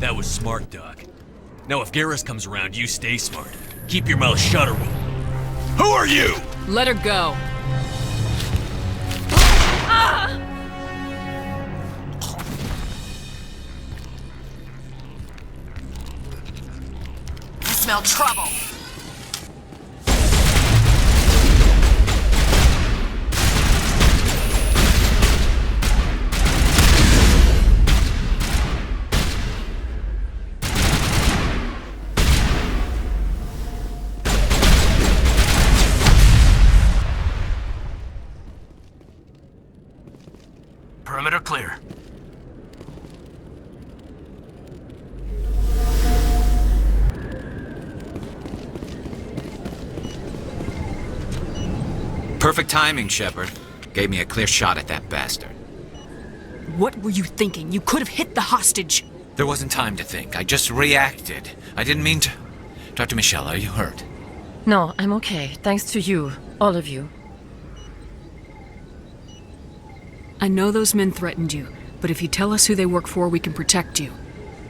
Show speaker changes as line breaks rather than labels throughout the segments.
That was smart, Doc. Now if Garrus comes around, you stay smart. Keep your mouth shut or we'll... Who are you?
Let her go.
I smell trouble.
Perimeter clear.
Perfect timing, Shepard. Gave me a clear shot at that bastard.
What were you thinking? You could have hit the hostage.
There wasn't time to think. I just reacted. I didn't mean to... Dr. Me1Le, are you hurt?
No, I'm okay. Thanks to you. All of you.
I know those men threatened you, but if you tell us who they work for, we can protect you.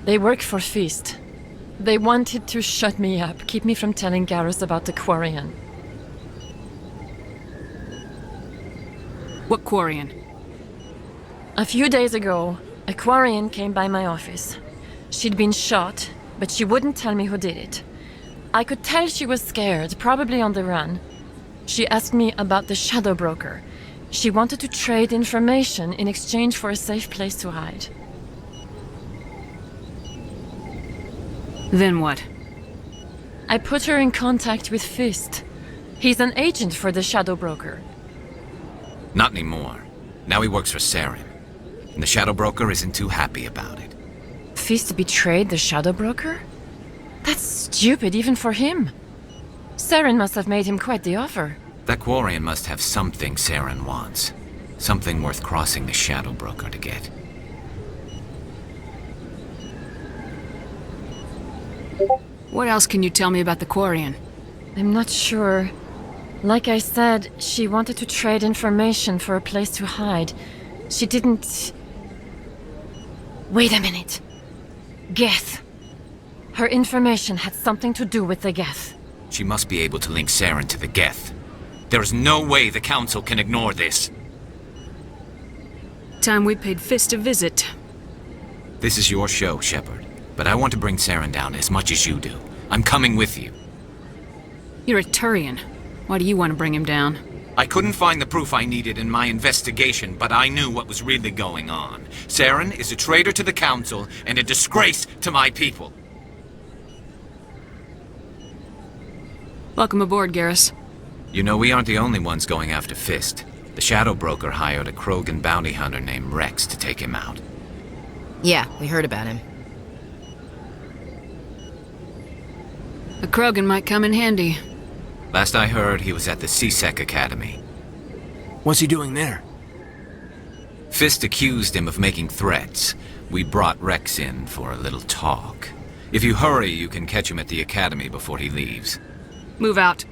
They work for Feast. They wanted to shut me up, keep me from telling Garrus about the Quarian.
What Quarian?
A few days ago, a Quarian came by my office. She'd been shot, but she wouldn't tell me who did it. I could tell she was scared, probably on the run. She asked me about the Shadow Broker. She wanted to trade information in exchange for a safe place to hide.
Then what?
I put her in contact with Fist. He's an agent for the Shadow Broker.
Not anymore. Now he works for Saren. And the Shadow Broker isn't too happy about it.
Fist betrayed the Shadow Broker? That's stupid even for him. Saren must have made him quite the offer.
That Quarian must have something Saren wants. Something worth crossing the Shadow Broker to get.
What else can you tell me about the Quarian?
I'm not sure. Like I said, she wanted to trade information for a place to hide. She didn't... Wait a minute. Geth. Her information had something to do with the Geth.
She must be able to link Saren to the Geth. There is no way the Council can ignore this.
Time we paid Fist a visit.
This is your show, Shepard. But I want to bring Saren down as much as you do. I'm coming with you.
You're a Turian. Why do you want to bring him down?
I couldn't find the proof I needed in my investigation, but I knew what was really going on. Saren is a traitor to the Council and a disgrace to my people.
Welcome aboard, Garrus.
You know, we aren't the only ones going after Fist. The Shadow Broker hired a Krogan bounty hunter named Rex to take him out.
Yeah, we heard about him.
A Krogan might come in handy.
Last I heard, he was at the C-Sec Academy.
What's he doing there?
Fist accused him of making threats. We brought Rex in for a little talk. If you hurry, you can catch him at the Academy before he leaves.
Move out.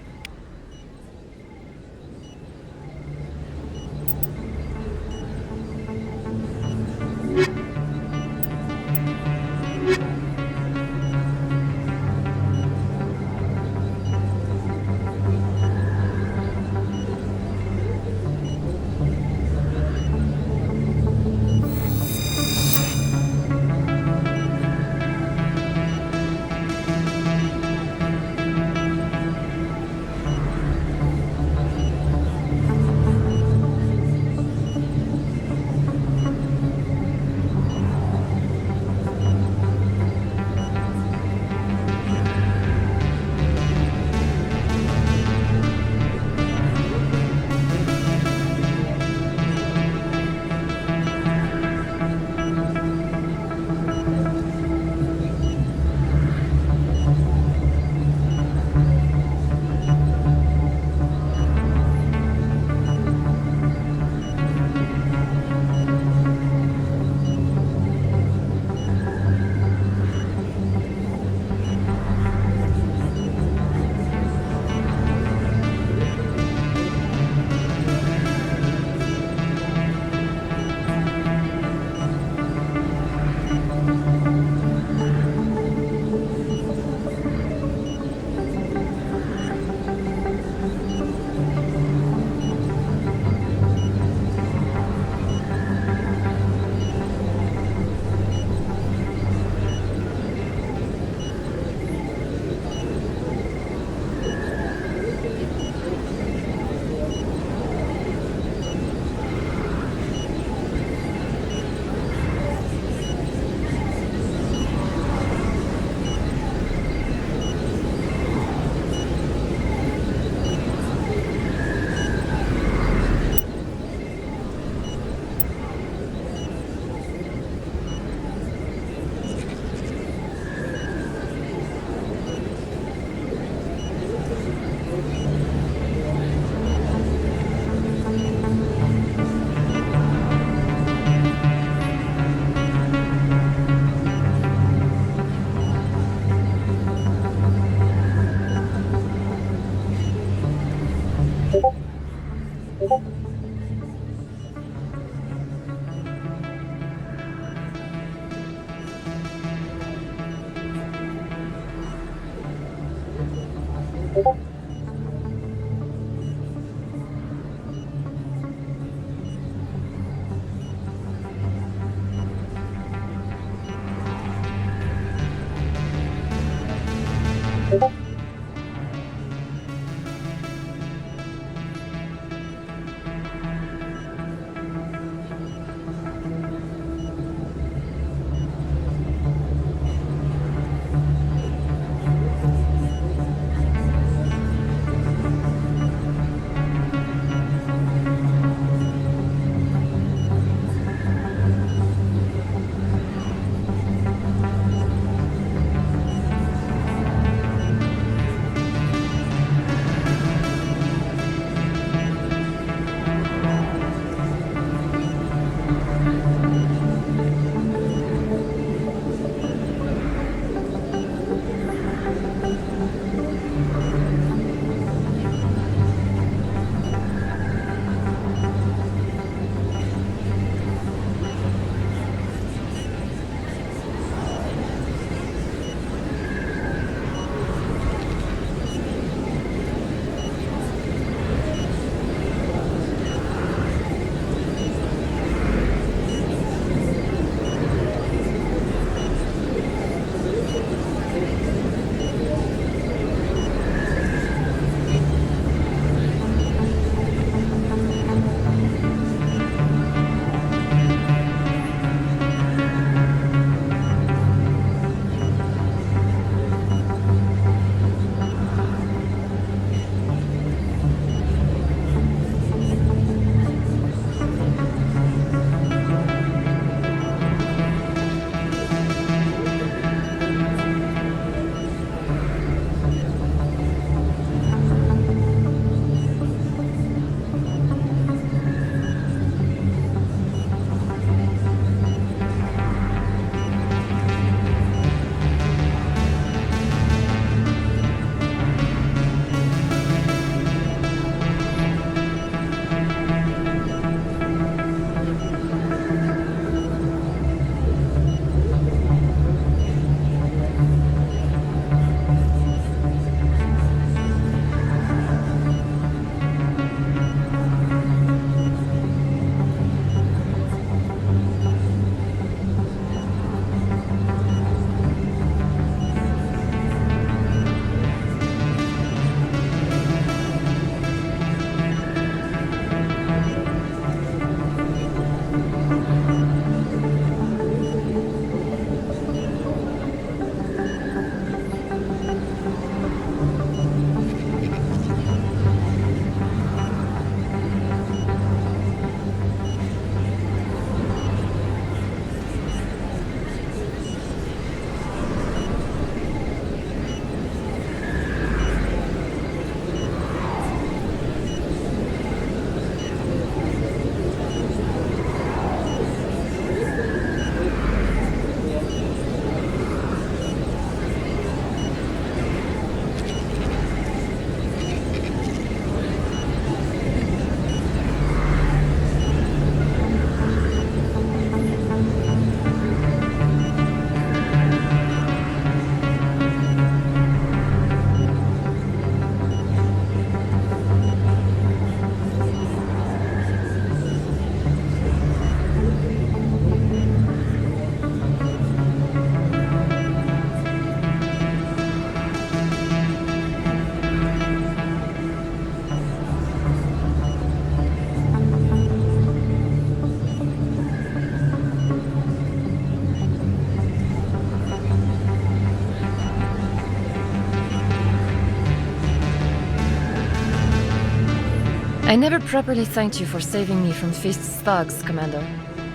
I never properly thanked you for saving me from Fist's thugs, Commander.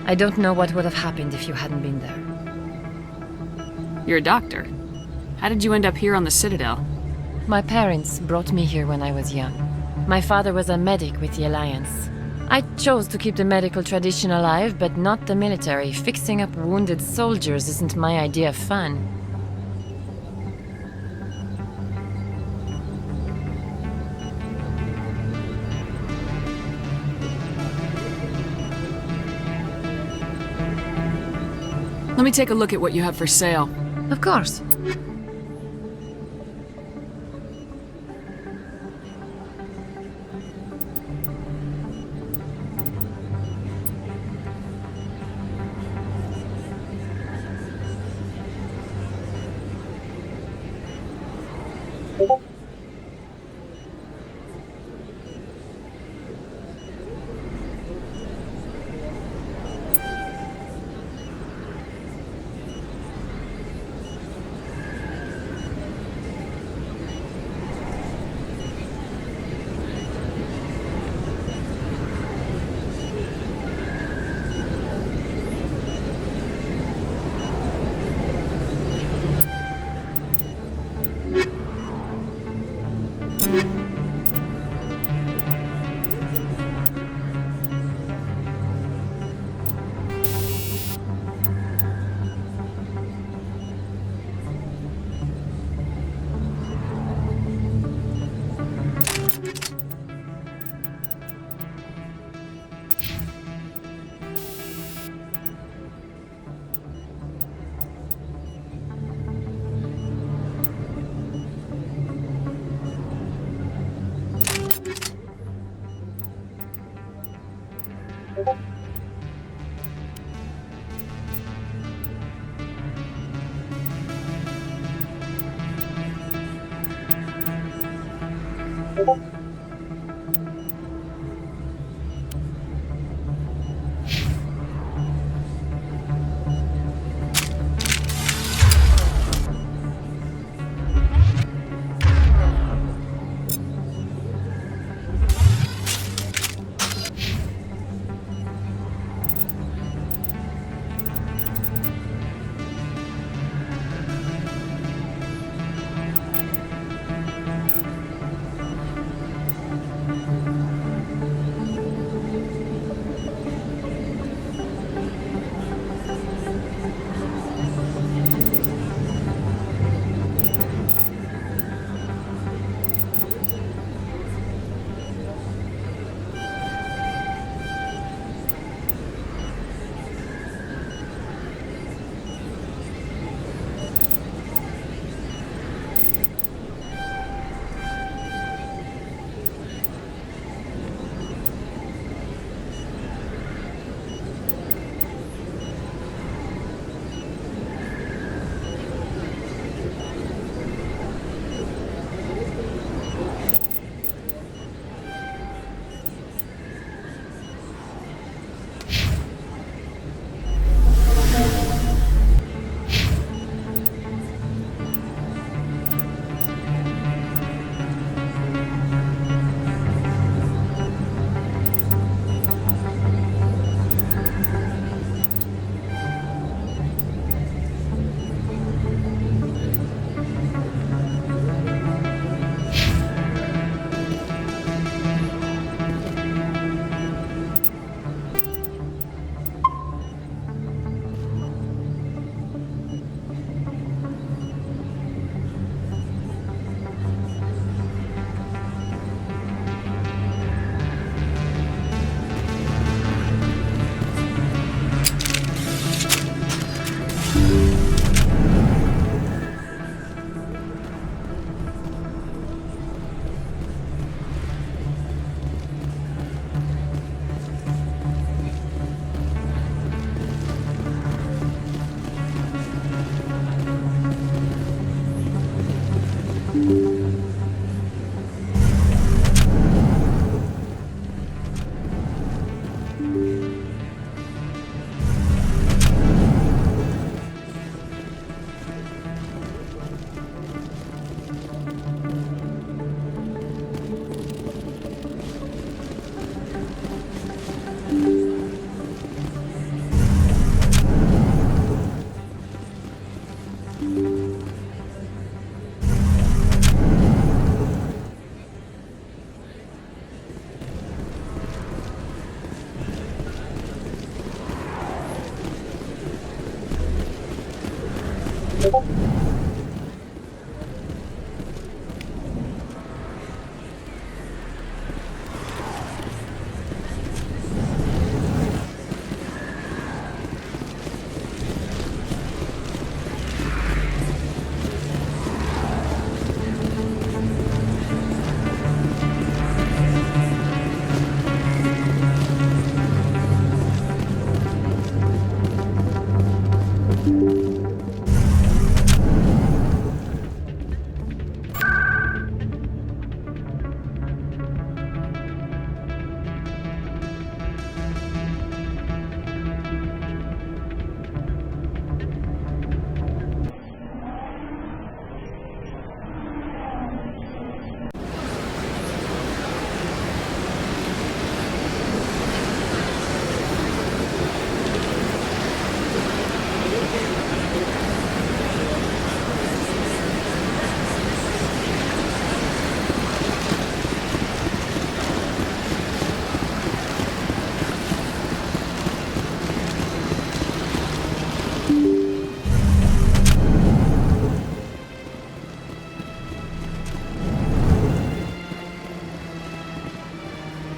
I don't know what would have happened if you hadn't been there.
You're a doctor. How did you end up here on the Citadel?
My parents brought me here when I was young. My father was a medic with the Alliance. I chose to keep the medical tradition alive, but not the military. Fixing up wounded soldiers isn't my idea of fun.
me take a look at what you have for sale.
Of course.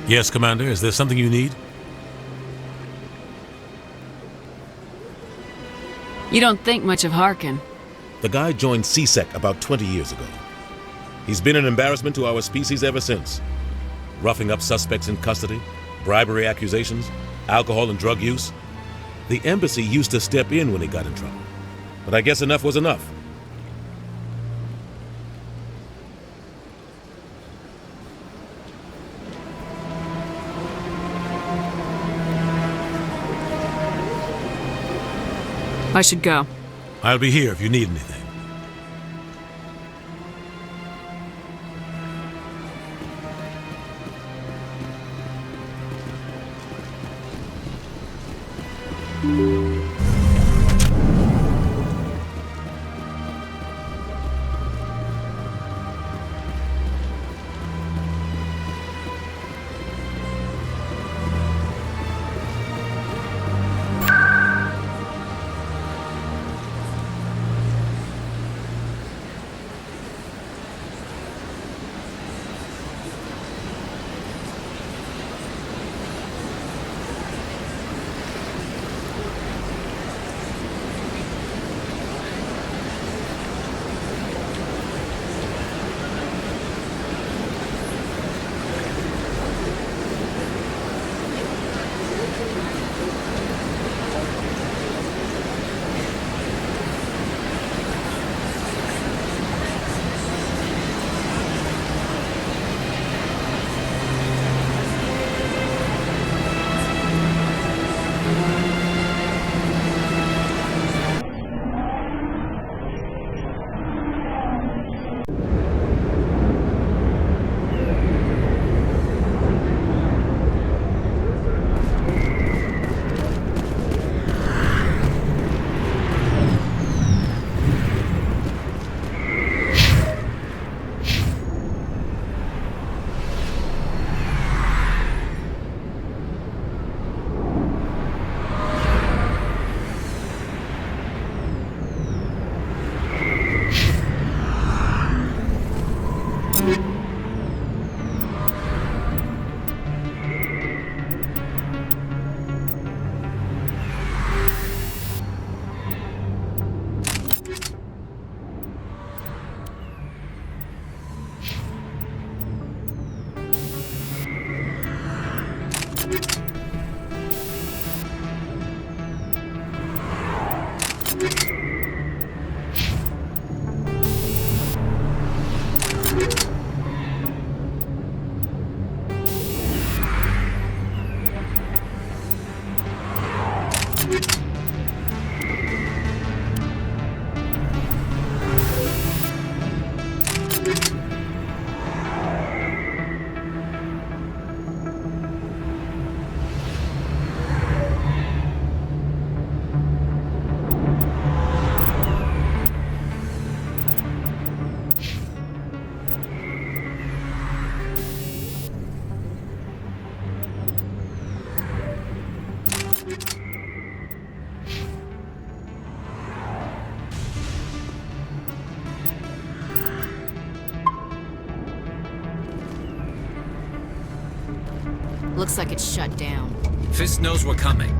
Yes, Commander. Is there something you need?
You don't think much of Harkin.
The guy joined CSEC about 20 years ago. He's been an embarrassment to our species ever since. Roughing up suspects in custody, bribery accusations, alcohol and drug use. The embassy used to step in when he got in trouble. But I guess enough was enough.
I should go.
I'll be here if you need anything.
Looks like it's shut down.
Fist knows we're coming.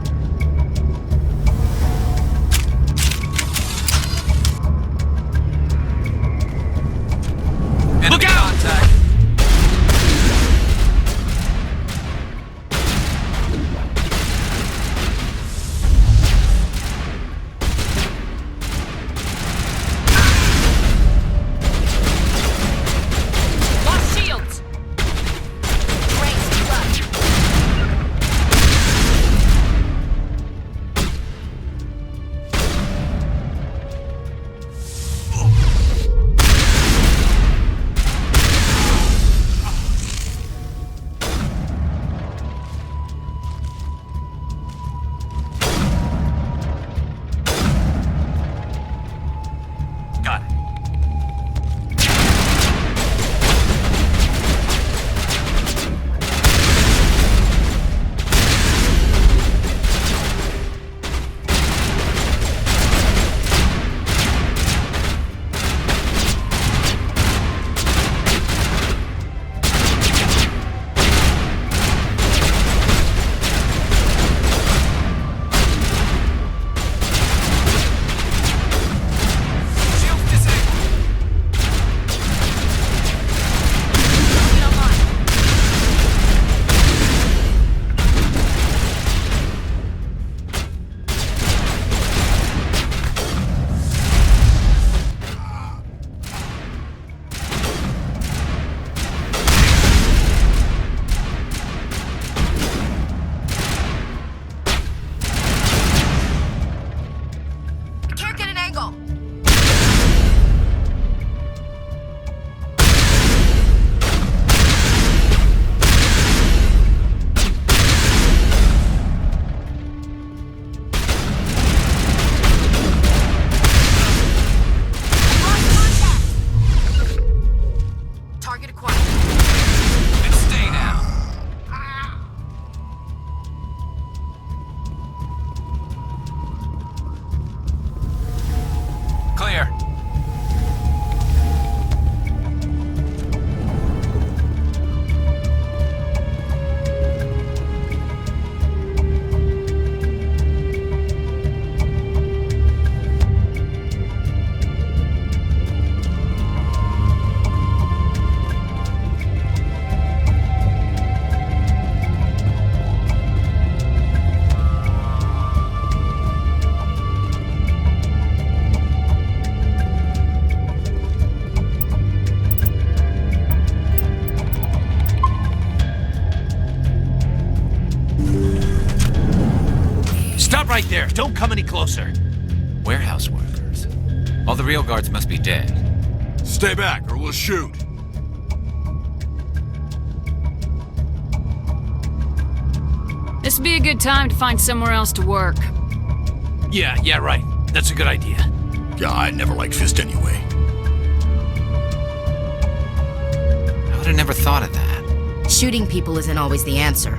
Look out!
Contact.
Lost shields! Range left.
Stop right there. Don't come any closer.
Warehouse workers. All the real guards must be dead.
Stay back or we'll shoot.
This would be a good time to find somewhere else to work.
Yeah, right. That's a good idea.
Yeah, I never liked Fist anyway.
I would have never thought of that.
Shooting people isn't always the answer.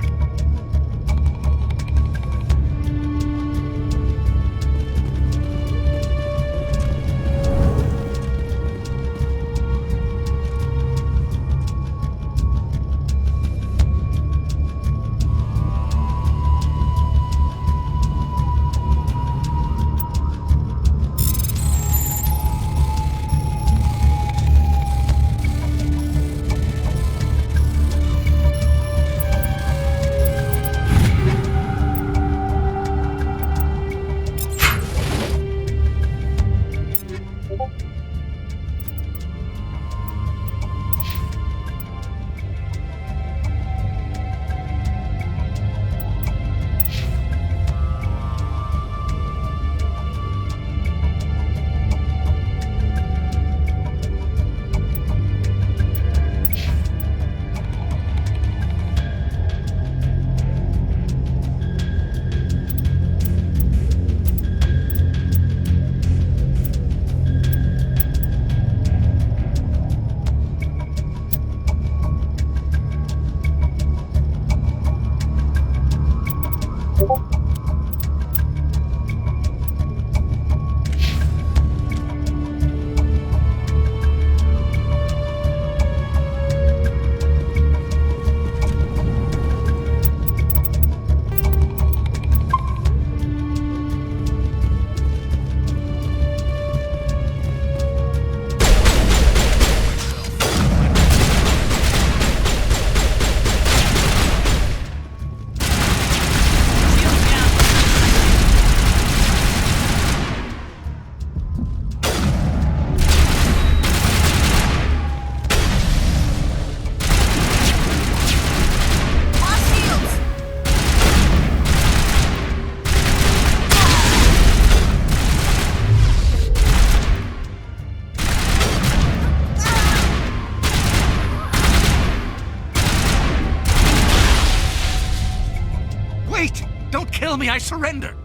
Wait! Don't kill me, I surrender!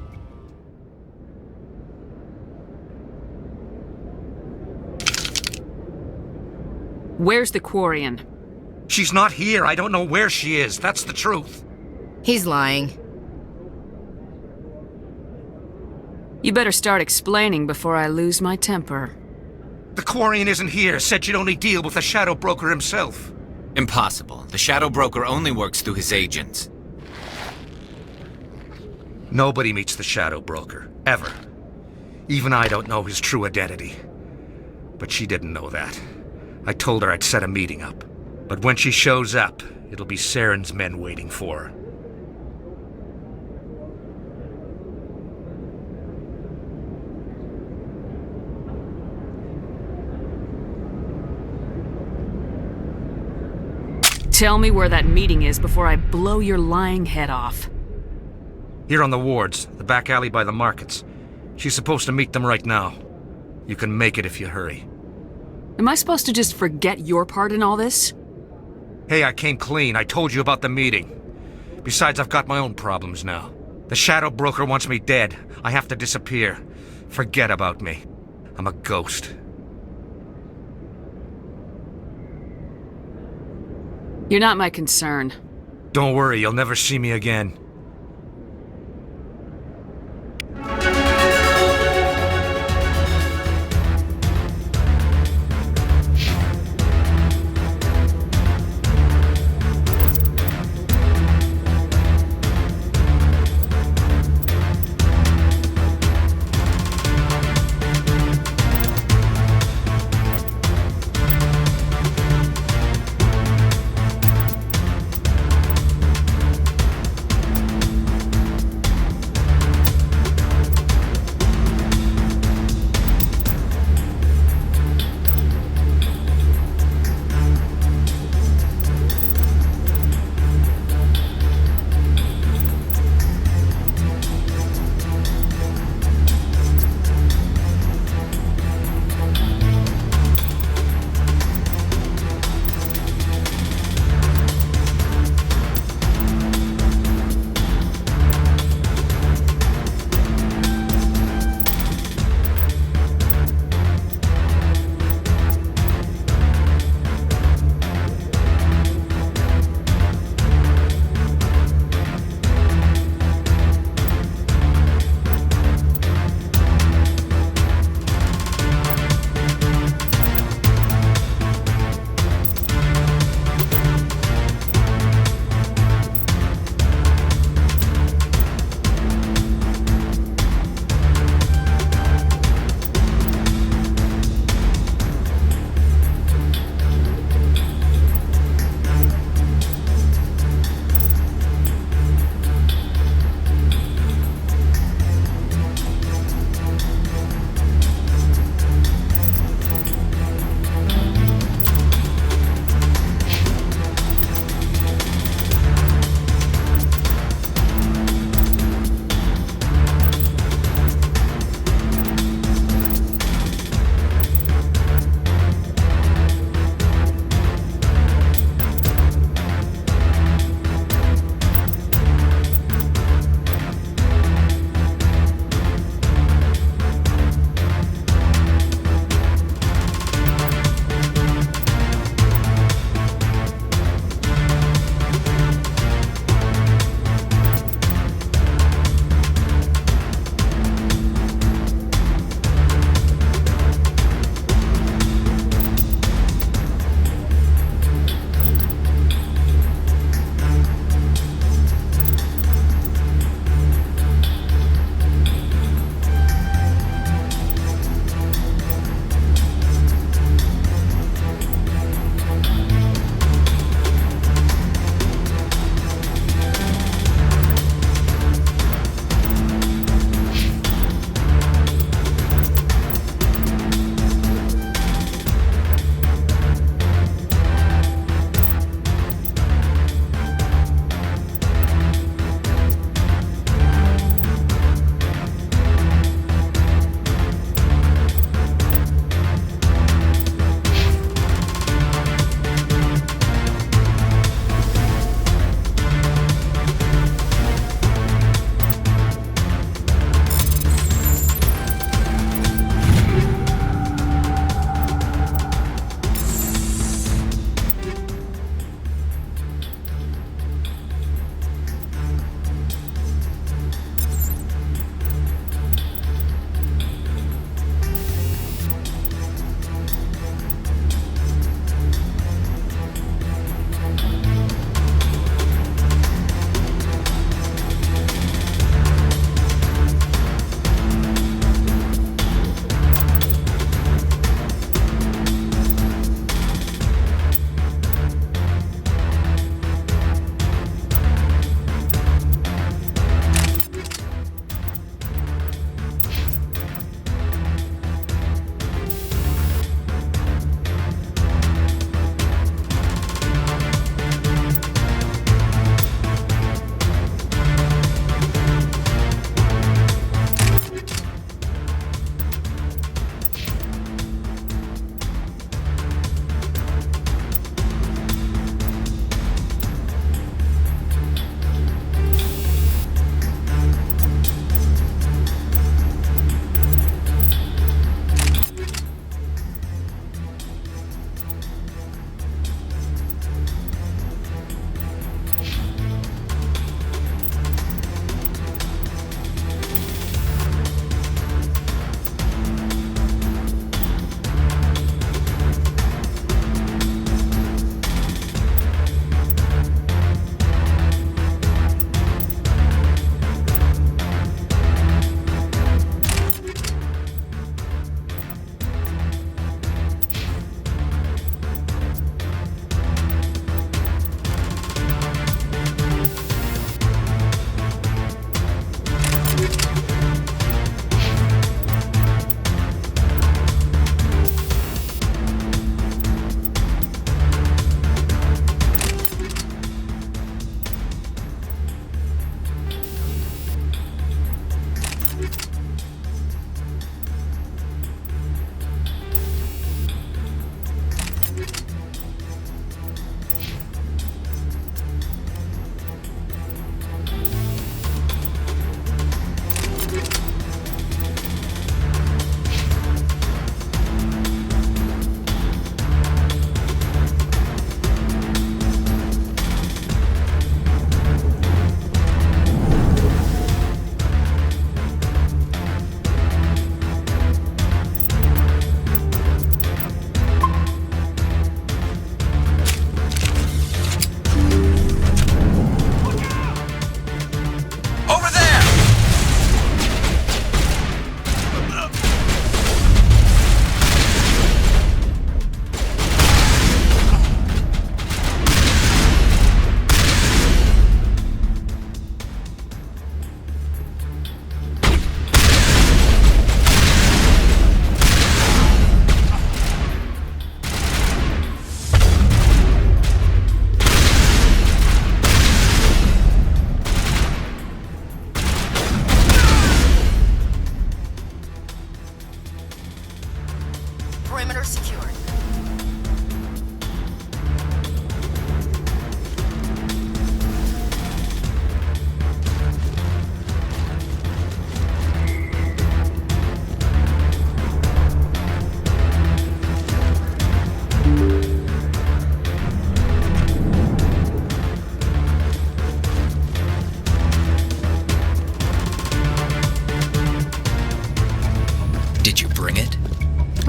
Where's the Quarian?
She's not here. I don't know where she is. That's the truth.
He's lying.
You better start explaining before I lose my temper.
The Quarian isn't here. Said she'd only deal with the Shadow Broker himself.
Impossible. The Shadow Broker only works through his agents.
Nobody meets the Shadow Broker. Ever. Even I don't know his true identity. But she didn't know that. I told her I'd set a meeting up. But when she shows up, it'll be Saren's men waiting for her.
Tell me where that meeting is before I blow your lying head off.
Here on the wards, the back alley by the markets. She's supposed to meet them right now. You can make it if you hurry.
Am I supposed to just forget your part in all this?
Hey, I came clean. I told you about the meeting. Besides, I've got my own problems now. The Shadow Broker wants me dead. I have to disappear. Forget about me. I'm a ghost.
You're not my concern.
Don't worry, you'll never see me again.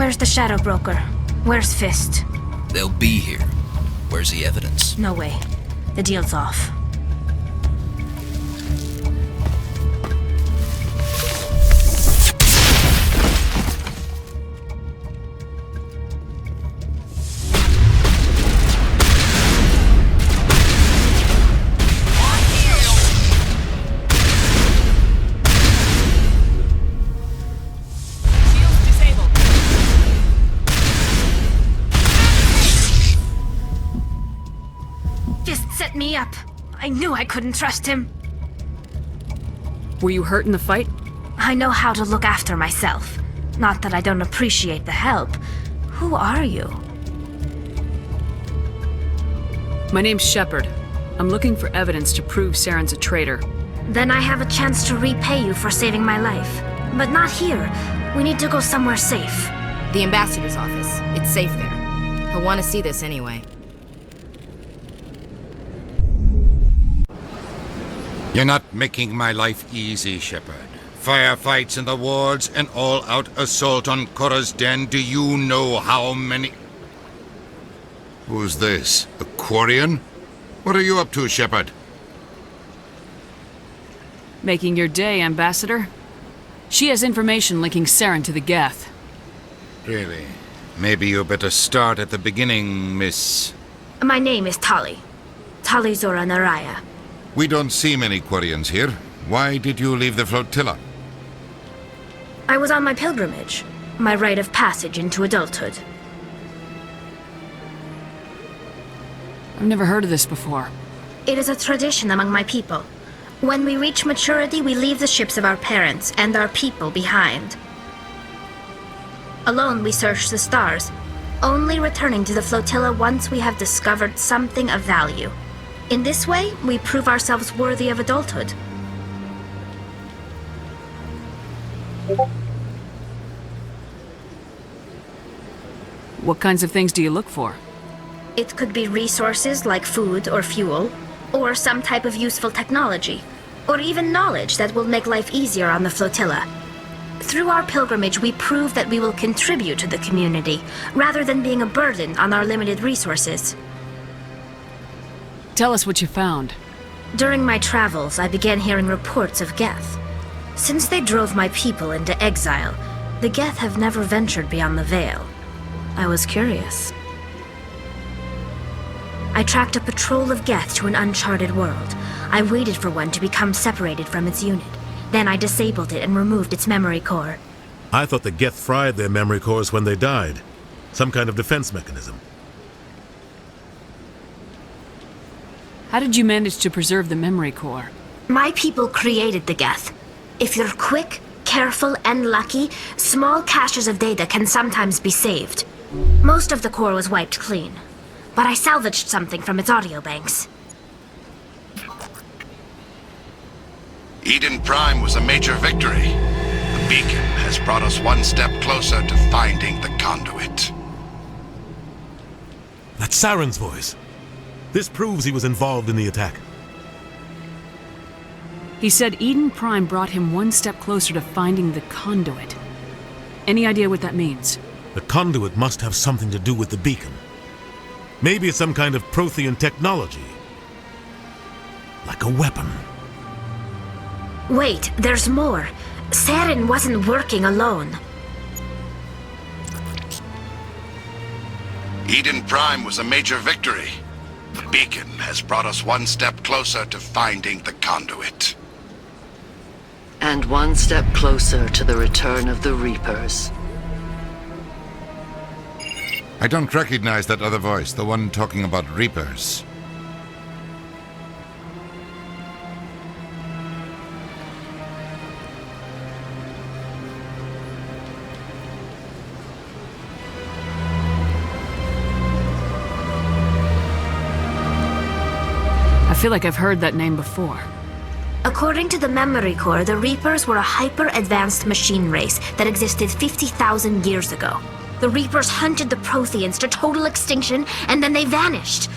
Where's the Shadow Broker? Where's Fist?
They'll be here. Where's the evidence?
No way. The deal's off. Set me up. I knew I couldn't trust him.
Were you hurt in the fight?
I know how to look after myself. Not that I don't appreciate the help. Who are you?
My name's Shepard. I'm looking for evidence to prove Saren's a traitor.
Then I have a chance to repay you for saving my life. But not here. We need to go somewhere safe.
The ambassador's office. It's safe there. He'll want to see this anyway.
You're not making my life easy, Shepard. Firefights in the wards, an all-out assault on Korra's den. Do you know how many...
Who's this? A Quarian? What are you up to, Shepard?
Making your day, Ambassador. She has information linking Saren to the Geth.
Really? Maybe you better start at the beginning, Miss...
My name is Tali. Tali Zora Naraya.
We don't see many Quarians here. Why did you leave the flotilla?
I was on my pilgrimage. My rite of passage into adulthood.
I've never heard of this before.
It is a tradition among my people. When we reach maturity, we leave the ships of our parents and our people behind. Alone, we search the stars, only returning to the flotilla once we have discovered something of value. In this way, we prove ourselves worthy of adulthood.
What kinds of things do you look for?
It could be resources like food or fuel, or some type of useful technology, or even knowledge that will make life easier on the flotilla. Through our pilgrimage, we prove that we will contribute to the community, rather than being a burden on our limited resources.
Tell us what you found.
During my travels, I began hearing reports of Geth. Since they drove my people into exile, the Geth have never ventured beyond the Veil. I was curious. I tracked a patrol of Geth to an uncharted world. I waited for one to become separated from its unit. Then I disabled it and removed its memory core.
I thought the Geth fried their memory cores when they died. Some kind of defense mechanism.
How did you manage to preserve the memory core?
My people created the Geth. If you're quick, careful, and lucky, small caches of data can sometimes be saved. Most of the core was wiped clean, but I salvaged something from its audio banks.
Eden Prime was a major victory. The beacon has brought us one step closer to finding the conduit.
That's Saren's voice. This proves he was involved in the attack.
He said Eden Prime brought him one step closer to finding the conduit. Any idea what that means?
The conduit must have something to do with the beacon. Maybe it's some kind of Prothean technology. Like a weapon.
Wait, there's more. Saren wasn't working alone.
Eden Prime was a major victory. The beacon has brought us one step closer to finding the conduit.
And one step closer to the return of the Reapers.
I don't recognize that other voice, the one talking about Reapers.
I feel like I've heard that name before.
According to the memory core, the Reapers were a hyper-advanced machine race that existed 50,000 years ago. The Reapers hunted the Protheans to total extinction, and then they vanished.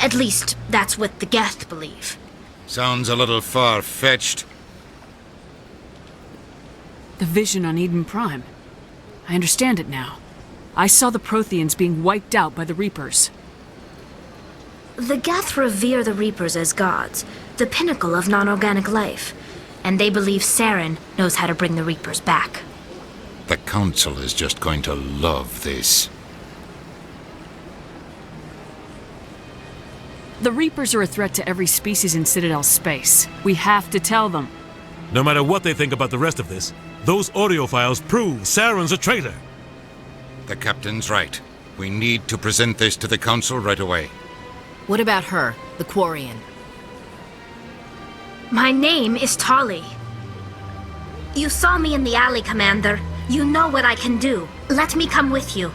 At least, that's what the Geth believe.
Sounds a little far-fetched.
The vision on Eden Prime. I understand it now. I saw the Protheans being wiped out by the Reapers.
The Geth revere the Reapers as gods, the pinnacle of non-organic life. And they believe Saren knows how to bring the Reapers back.
The Council is just going to love this.
The Reapers are a threat to every species in Citadel space. We have to tell them.
No matter what they think about the rest of this, those audio files prove Saren's a traitor.
The Captain's right. We need to present this to the Council right away.
What about her, the Quarian?
My name is Tali. You saw me in the alley, Commander. You know what I can do. Let me come with you.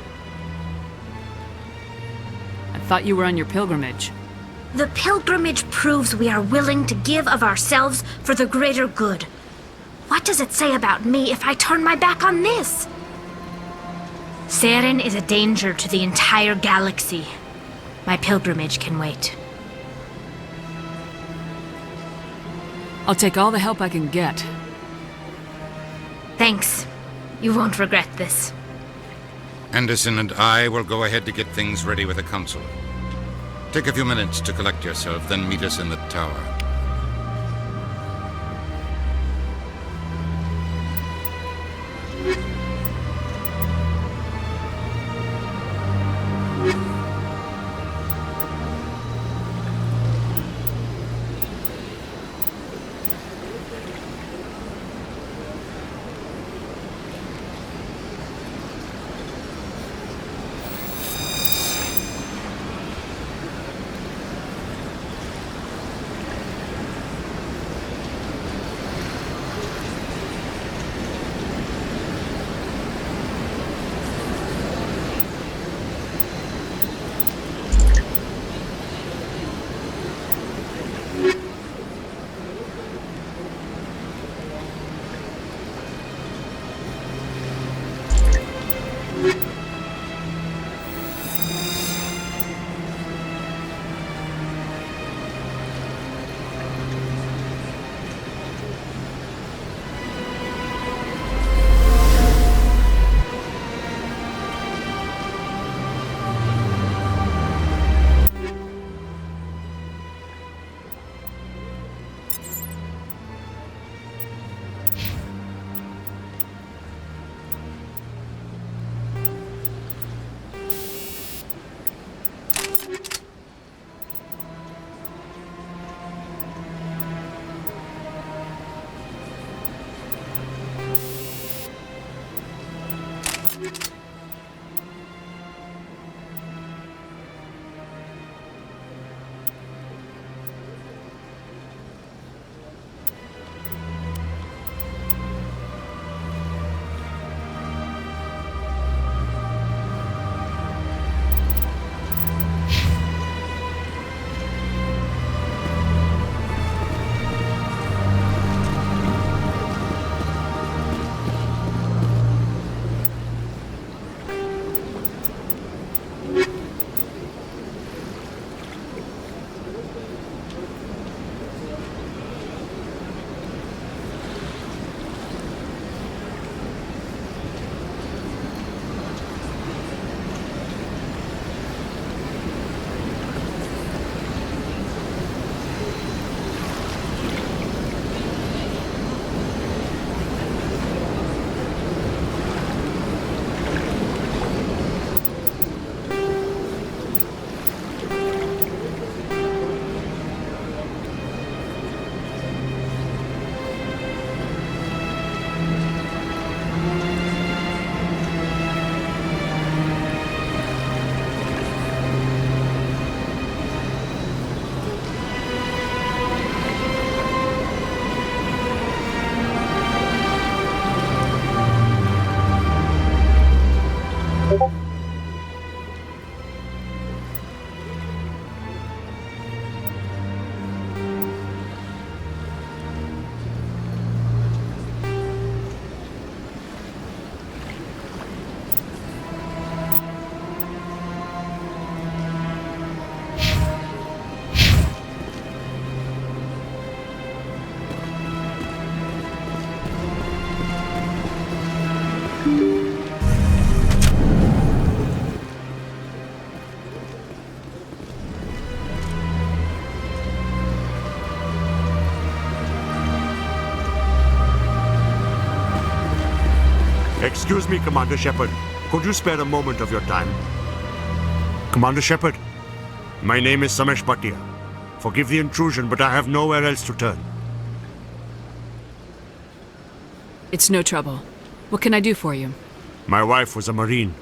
I thought you were on your pilgrimage.
The pilgrimage proves we are willing to give of ourselves for the greater good. What does it say about me if I turn my back on this? Saren is a danger to the entire galaxy. My pilgrimage can wait.
I'll take all the help I can get.
Thanks. You won't regret this.
Anderson and I will go ahead to get things ready with the Council. Take a few minutes to collect yourself, then meet us in the tower.
Excuse me, Commander Shepard. Could you spare a moment of your time? Commander Shepard, my name is Samesh Bhatia. Forgive the intrusion, but I have nowhere else to turn.
It's no trouble. What can I do for you?
My wife was a Marine.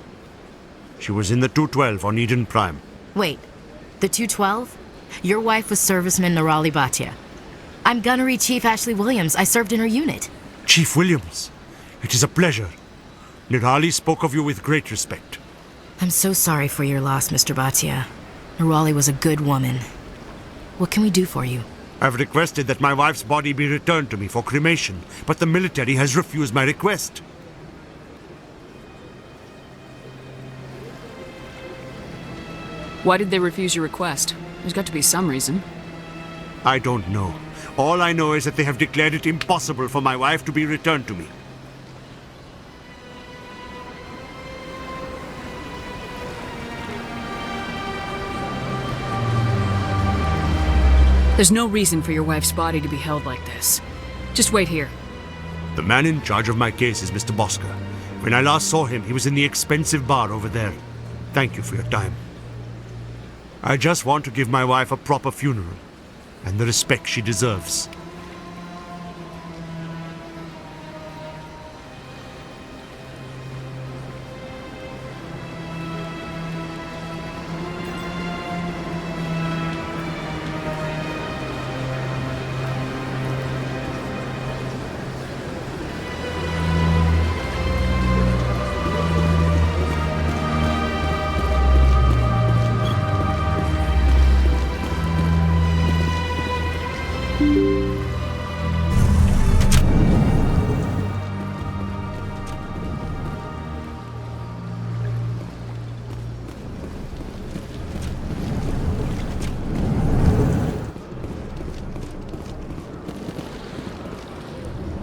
She was in the 212 on Eden Prime.
Wait, the 212? Your wife was serviceman Me1Le Bhatia. I'm Gunnery Chief Ashley Williams. I served in her unit.
Chief Williams, it is a pleasure. Me1Le spoke of you with great respect.
I'm so sorry for your loss, Mr. Bhatia. Me1Le was a good woman. What can we do for you?
I've requested that my wife's body be returned to me for cremation, but the military has refused my request.
Why did they refuse your request? There's got to be some reason.
I don't know. All I know is that they have declared it impossible for my wife to be returned to me.
There's no reason for your wife's body to be held like this. Just wait here.
The man in charge of my case is Mr. Bosker. When I last saw him, he was in the expensive bar over there. Thank you for your time. I just want to give my wife a proper funeral, and the respect she deserves.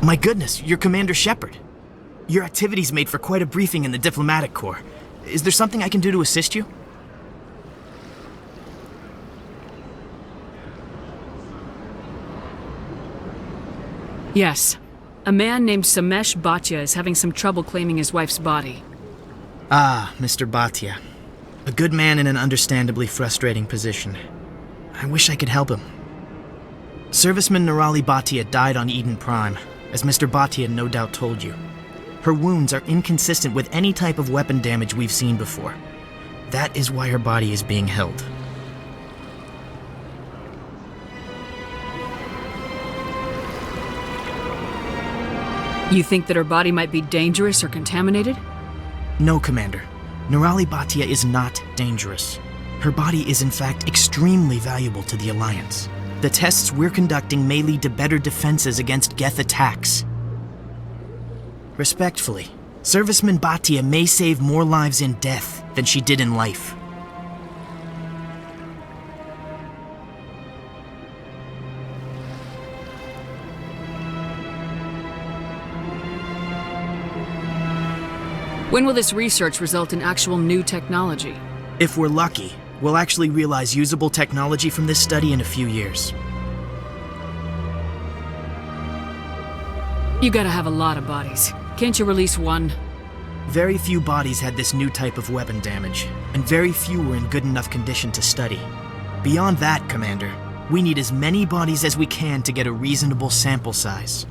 My goodness, you're Commander Shepard. Your activities made for quite a briefing in the Diplomatic Corps. Is there something I can do to assist you?
Yes. A man named Samesh Bhatia is having some trouble claiming his wife's body.
Ah, Mr. Bhatia. A good man in an understandably frustrating position. I wish I could help him. Serviceman Me1Le Bhatia died on Eden Prime, as Mr. Bhatia no doubt told you. Her wounds are inconsistent with any type of weapon damage we've seen before. That is why her body is being held.
You think that her body might be dangerous or contaminated?
No, Commander. Me1Le Bhatia is not dangerous. Her body is in fact extremely valuable to the Alliance. The tests we're conducting may lead to better defenses against Geth attacks. Respectfully, Serviceman Bhatia may save more lives in death than she did in life.
When will this research result in actual new technology?
If we're lucky, we'll actually realize usable technology from this study in a few years.
You gotta have a lot of bodies. Can't you release one?
Very few bodies had this new type of weapon damage, and very few were in good enough condition to study. Beyond that, Commander, we need as many bodies as we can to get a reasonable sample size.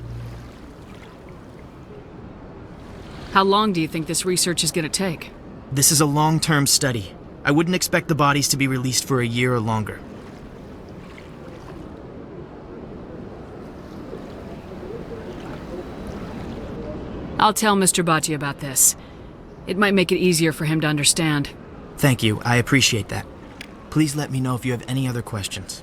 How long do you think this research is gonna take?
This is a long-term study. I wouldn't expect the bodies to be released for a year or longer.
I'll tell Mr. Bhatia about this. It might make it easier for him to understand.
Thank you, I appreciate that. Please let me know if you have any other questions.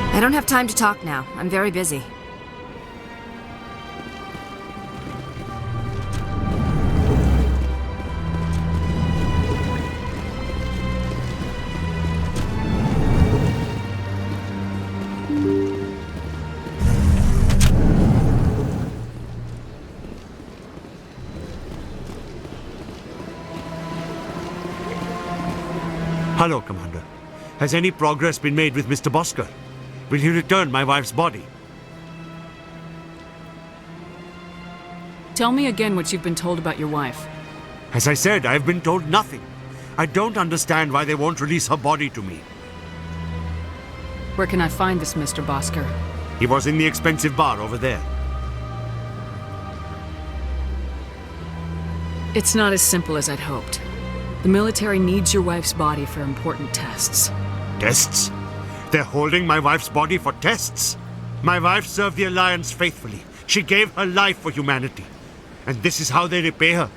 I don't have time to talk now. I'm very busy.
Hello, Commander. Has any progress been made with Mr. Bosker? Will he return my wife's body?
Tell me again what you've been told about your wife.
As I said, I've been told nothing. I don't understand why they won't release her body to me.
Where can I find this Mr. Bosker?
He was in the expensive bar over there.
It's not as simple as I'd hoped. The military needs your wife's body for important tests.
Tests? They're holding my wife's body for tests? My wife served the Alliance faithfully. She gave her life for humanity. And this is how they repay her.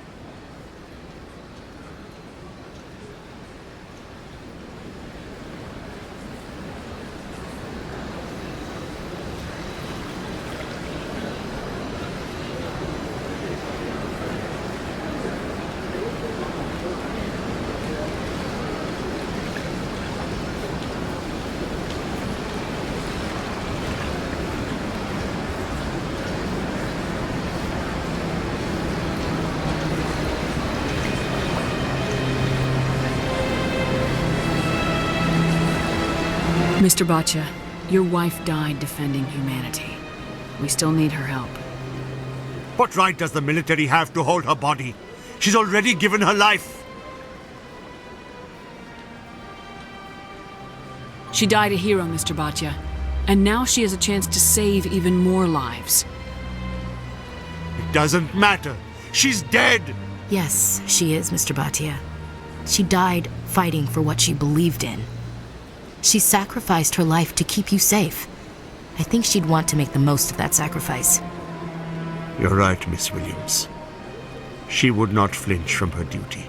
Mr. Bhatia, your wife died defending humanity. We still need her help.
What right does the military have to hold her body? She's already given her life.
She died a hero, Mr. Bhatia. And now she has a chance to save even more lives.
It doesn't matter. She's dead!
Yes, she is, Mr. Bhatia. She died fighting for what she believed in. She sacrificed her life to keep you safe. I think she'd want to make the most of that sacrifice.
You're right, Miss Williams. She would not flinch from her duty.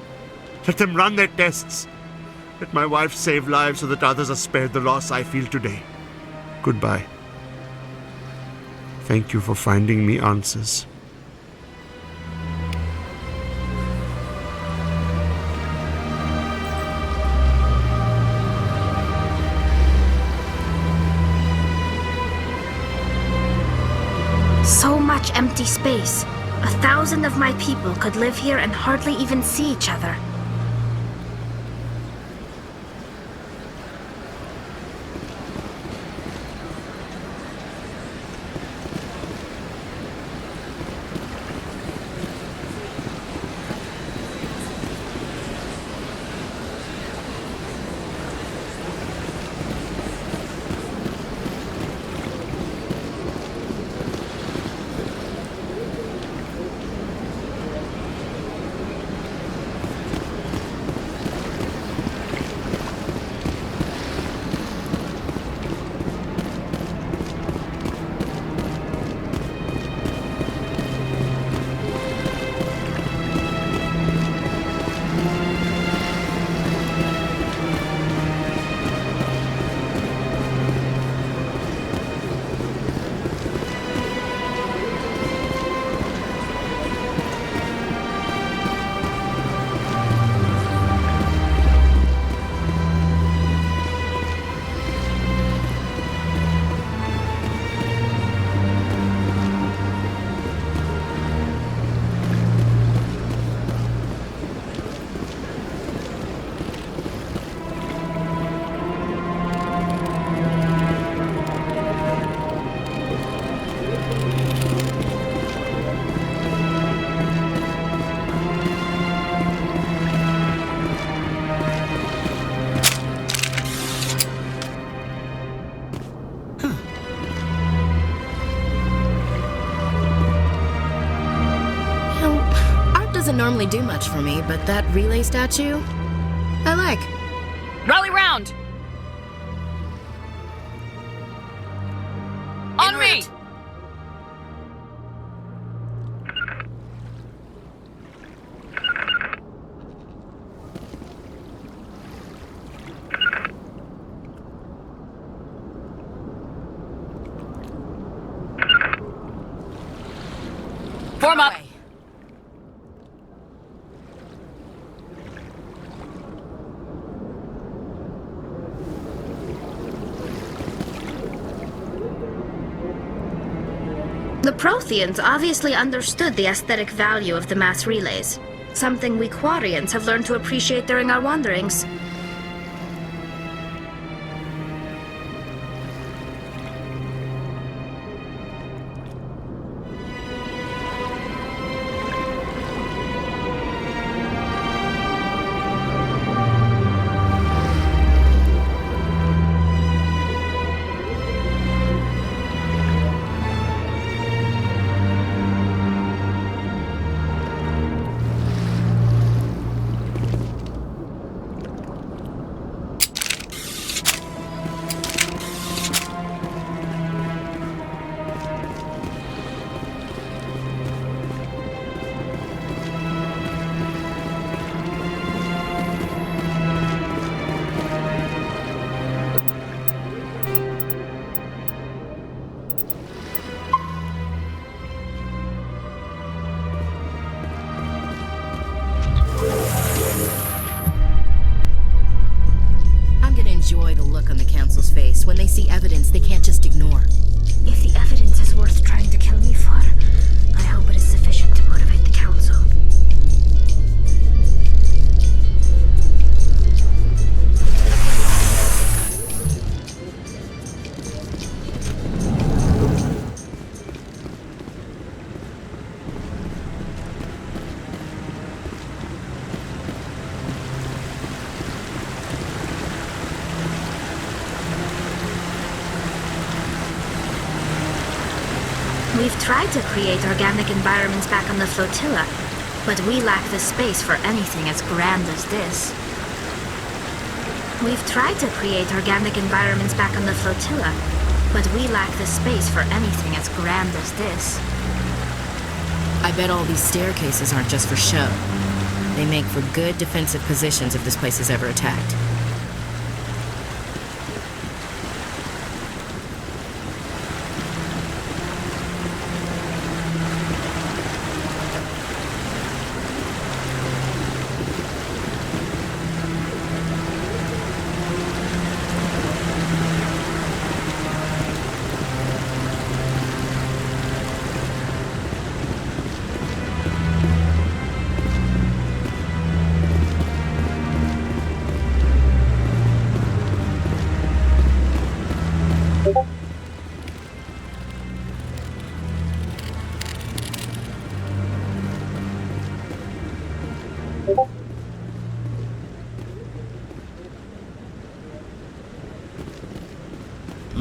Let them run their tests. Let my wife save lives so that others are spared the loss I feel today. Goodbye. Thank you for finding me answers.
So much empty space. 1,000 of my people could live here and hardly even see each other.
Doesn't normally do much for me, but that relay statue, I like.
Rally round! On me! Form up!
The Protheans obviously understood the aesthetic value of the mass relays, something we Quarians have learned to appreciate during our wanderings.
this. When they see evidence, they can't just ignore.
If the evidence is worth trying to kill me for, I hope it is sufficient to motivate the Council. We've tried to create organic environments back on the flotilla, but we lack the space for anything as grand as this. We've tried to create organic environments back on the flotilla, but we lack the space for anything as grand as this.
I bet all these staircases aren't just for show. They make for good defensive positions if this place is ever attacked.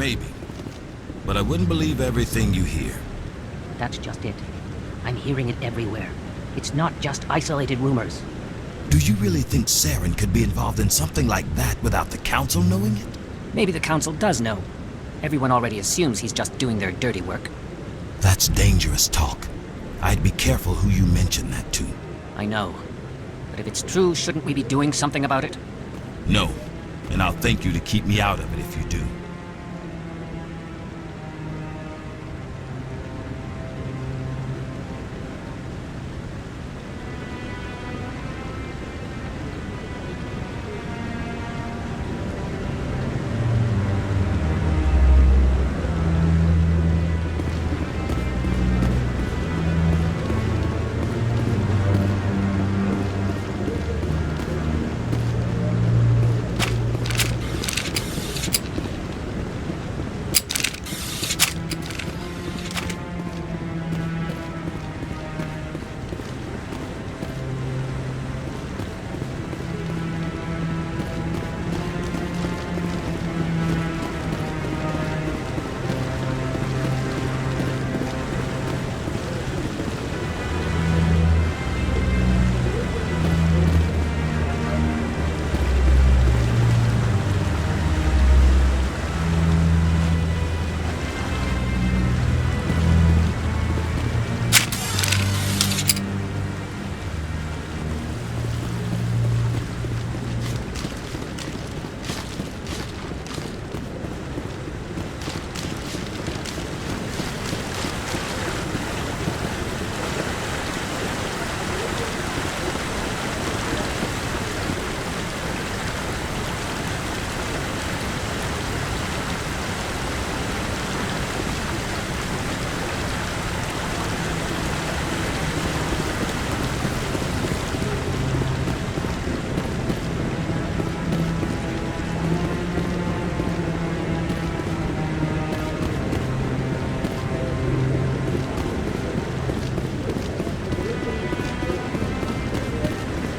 Maybe. But I wouldn't believe everything you hear.
That's just it. I'm hearing it everywhere. It's not just isolated rumors.
Do you really think Saren could be involved in something like that without the Council knowing it?
Maybe the Council does know. Everyone already assumes he's just doing their dirty work.
That's dangerous talk. I'd be careful who you mention that to.
I know. But if it's true, shouldn't we be doing something about it?
No. And I'll thank you to keep me out of it if you do.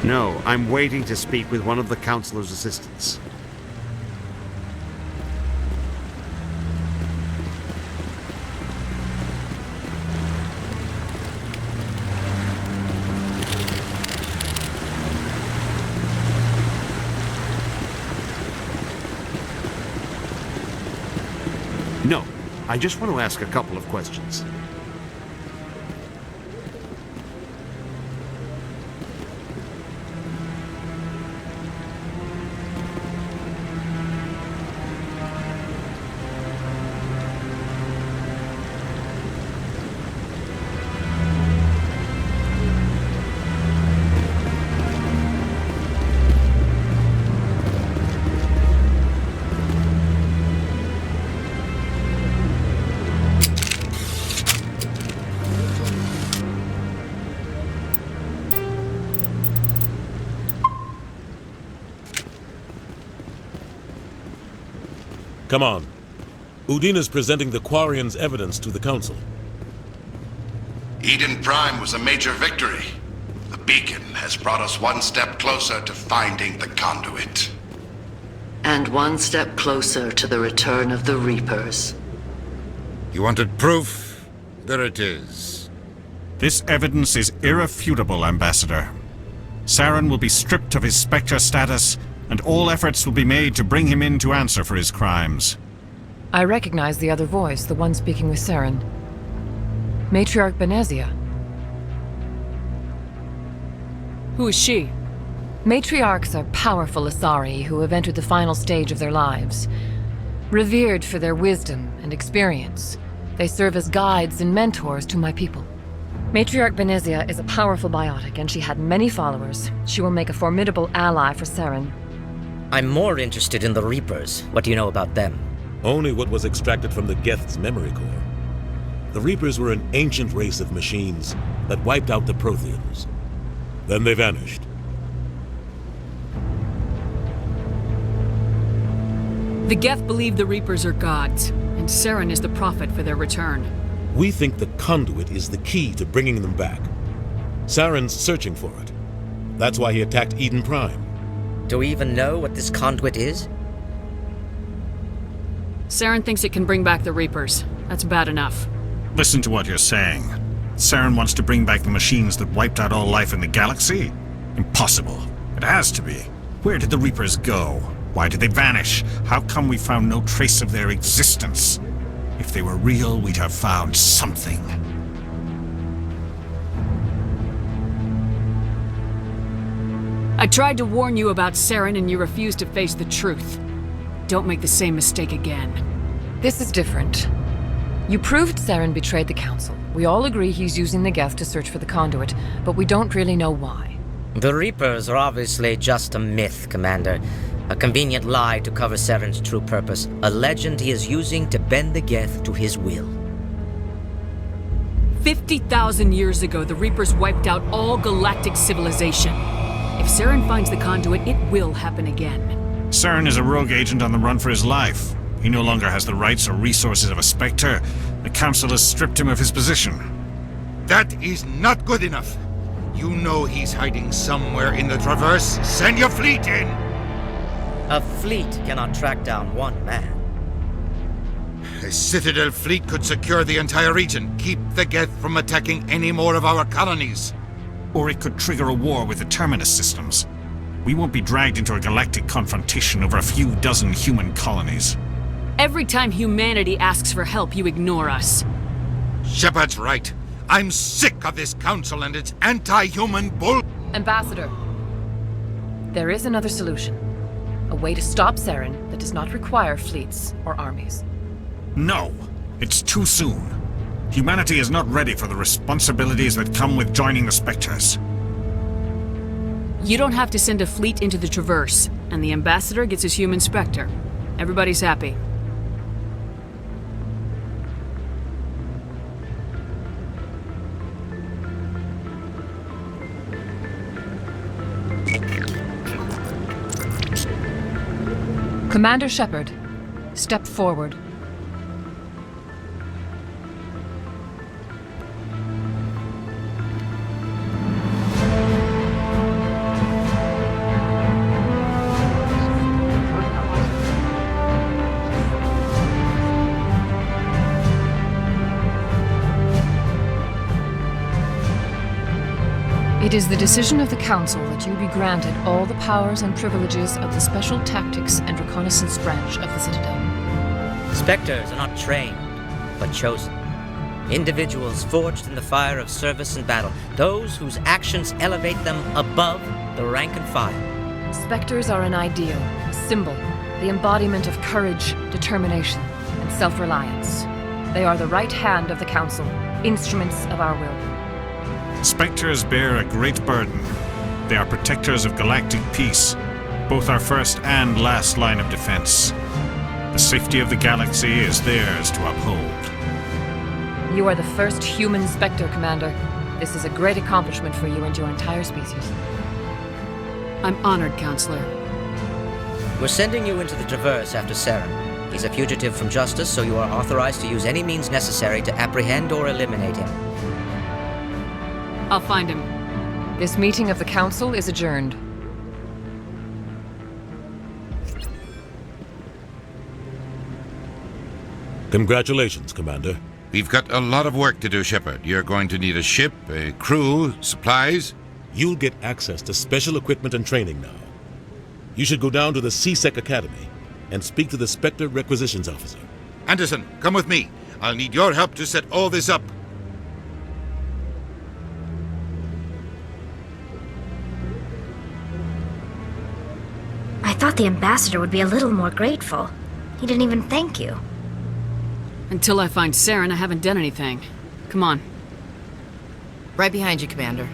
No, I'm waiting to speak with one of the Councilor's assistants. No, I just want to ask a couple of questions.
Come on. Udina's presenting the Quarians' evidence to the Council.
Eden Prime was a major victory. The beacon has brought us one step closer to finding the conduit.
And one step closer to the return of the Reapers.
You wanted proof? There it is.
This evidence is irrefutable, Ambassador. Saren will be stripped of his Spectre status, and all efforts will be made to bring him in to answer for his crimes.
I recognize the other voice, the one speaking with Saren. Matriarch Benezia.
Who is she?
Matriarchs are powerful Asari who have entered the final stage of their lives. Revered for their wisdom and experience, they serve as guides and mentors to my people. Matriarch Benezia is a powerful biotic, and she had many followers. She will make a formidable ally for Saren.
I'm more interested in the Reapers. What do you know about them?
Only what was extracted from the Geth's memory core. The Reapers were an ancient race of machines that wiped out the Protheans. Then they vanished.
The Geth believe the Reapers are gods, and Saren is the prophet for their return.
We think the conduit is the key to bringing them back. Saren's searching for it. That's why he attacked Eden Prime.
Do we even know what this conduit is?
Saren thinks it can bring back the Reapers. That's bad enough.
Listen to what you're saying. Saren wants to bring back the machines that wiped out all life in the galaxy? Impossible. It has to be. Where did the Reapers go? Why did they vanish? How come we found no trace of their existence? If they were real, we'd have found something.
I tried to warn you about Saren and you refused to face the truth. Don't make the same mistake again.
This is different. You proved Saren betrayed the Council. We all agree he's using the Geth to search for the conduit, but we don't really know why.
The Reapers are obviously just a myth, Commander. A convenient lie to cover Saren's true purpose. A legend he is using to bend the Geth to his will.
50,000 years ago, the Reapers wiped out all galactic civilization. If Saren finds the conduit, it will happen again.
Saren is a rogue agent on the run for his life. He no longer has the rights or resources of a Spectre. The Council has stripped him of his position.
That is not good enough. You know he's hiding somewhere in the Traverse. Send your fleet in!
A fleet cannot track down one man.
A Citadel fleet could secure the entire region, keep the Geth from attacking any more of our colonies.
Or it could trigger a war with the Terminus systems. We won't be dragged into a galactic confrontation over a few dozen human colonies.
Every time humanity asks for help, you ignore us.
Shepard's right. I'm sick of this council and its anti-human bull...
Ambassador, there is another solution. A way to stop Saren that does not require fleets or armies.
No, it's too soon. Humanity is not ready for the responsibilities that come with joining the Spectres.
You don't have to send a fleet into the Traverse, and the Ambassador gets his human Spectre. Everybody's happy.
Commander Shepard, step forward. It is the decision of the Council that you be granted all the powers and privileges of the Special Tactics and Reconnaissance Branch of the Citadel.
Spectres are not trained, but chosen. Individuals forged in the fire of service and battle. Those whose actions elevate them above the rank and file.
Spectres are an ideal, a symbol, the embodiment of courage, determination, and self-reliance. They are the right hand of the Council, instruments of our will.
Spectres bear a great burden. They are protectors of galactic peace, both our first and last line of defense. The safety of the galaxy is theirs to uphold.
You are the first human Spectre, Commander. This is a great accomplishment for you and your entire species.
I'm honored, Counselor.
We're sending you into the Traverse after Saren. He's a fugitive from justice, so you are authorized to use any means necessary to apprehend or eliminate him.
I'll find him.
This meeting of the Council is adjourned.
Congratulations, Commander.
We've got a lot of work to do, Shepard. You're going to need a ship, a crew, supplies.
You'll get access to special equipment and training now. You should go down to the CSEC Academy and speak to the Spectre Requisitions Officer.
Anderson, come with me. I'll need your help to set all this up.
I thought the ambassador would be a little more grateful. He didn't even thank you.
Until I find Saren, I haven't done anything. Come on.
Right behind you, Commander.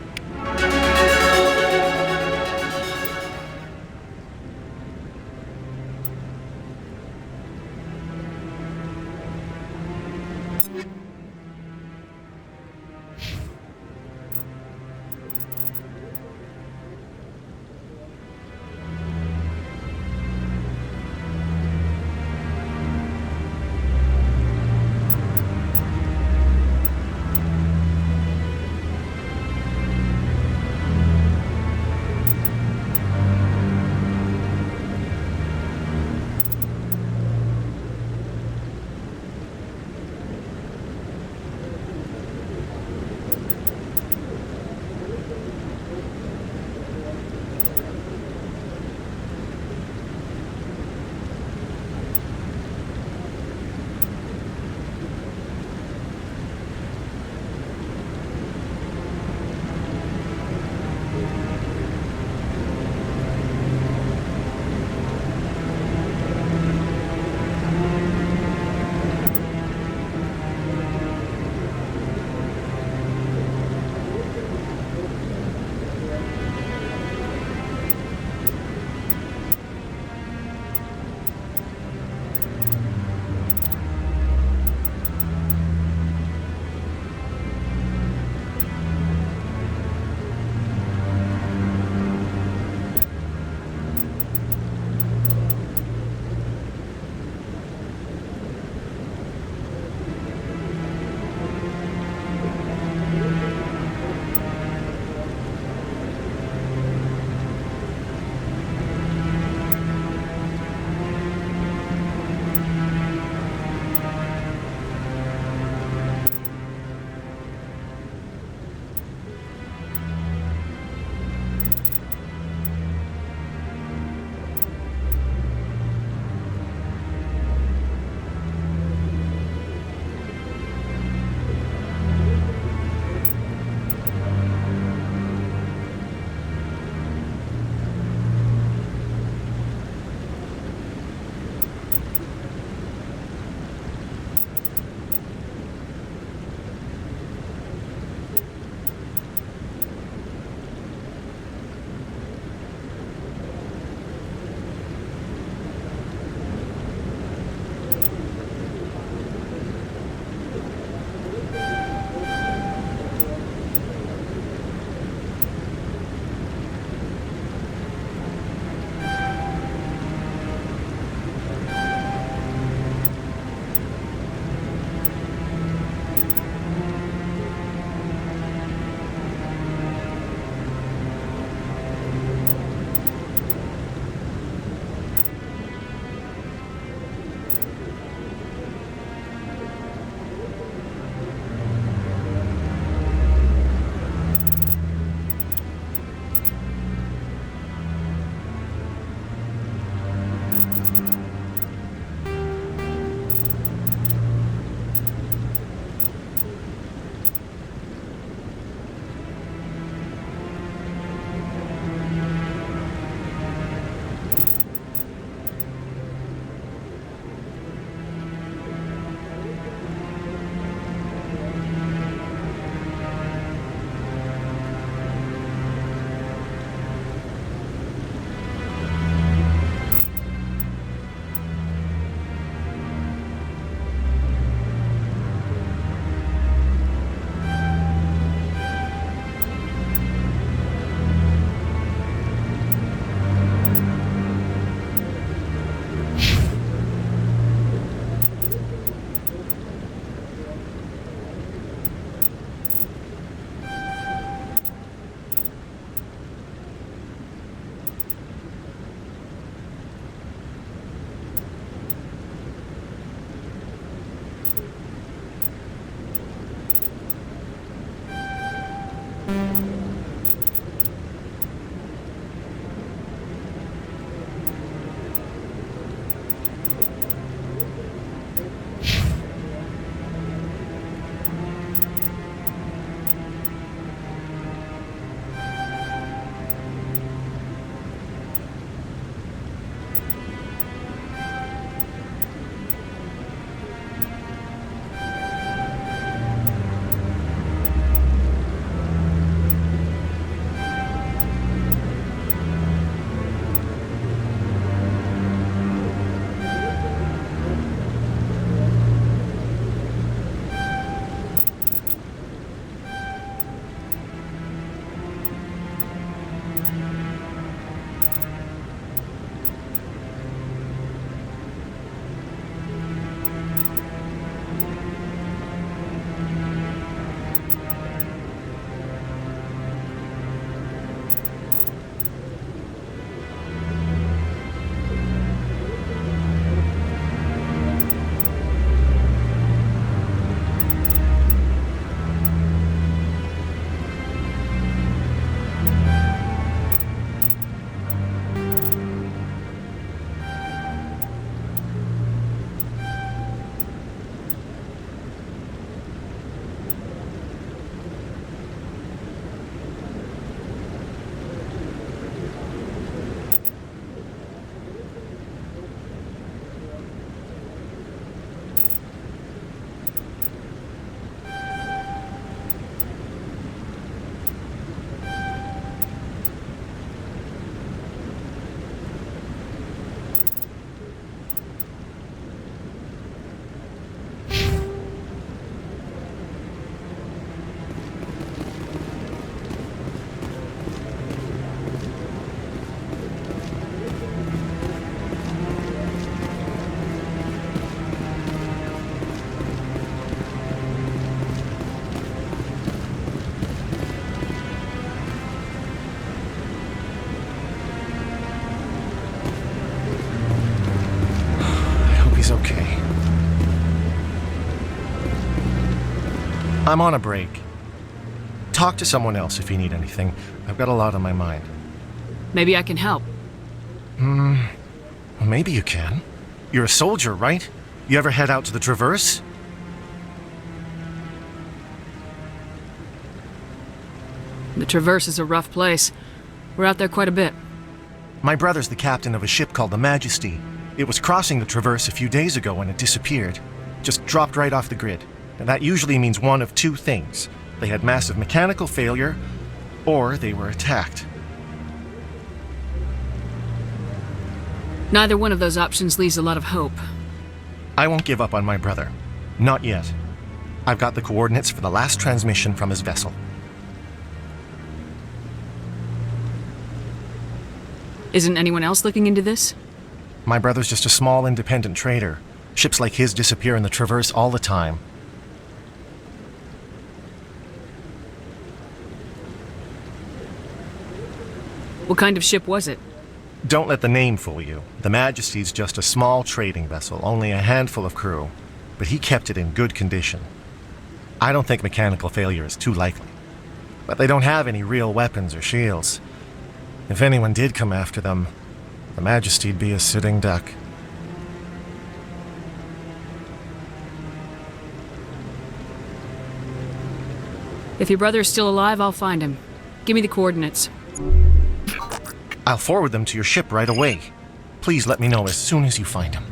I'm on a break. Talk to someone else if you need anything. I've got a lot on my mind.
Maybe I can help.
Well, maybe you can. You're a soldier, right? You ever head out to the Traverse?
The Traverse is a rough place. We're out there quite a bit.
My brother's the captain of a ship called the Majesty. It was crossing the Traverse a few days ago when it disappeared. Just dropped right off the grid. And that usually means one of two things. They had massive mechanical failure, or they were attacked.
Neither one of those options leaves a lot of hope.
I won't give up on my brother. Not yet. I've got the coordinates for the last transmission from his vessel.
Isn't anyone else looking into this?
My brother's just a small independent trader. Ships like his disappear in the Traverse all the time.
What kind of ship was it?
Don't let the name fool you. The Majesty's just a small trading vessel, only a handful of crew. But he kept it in good condition. I don't think mechanical failure is too likely. But they don't have any real weapons or shields. If anyone did come after them, the Majesty'd be a sitting duck.
If your brother is still alive, I'll find him. Give me the coordinates.
I'll forward them to your ship right away. Please let me know as soon as you find him.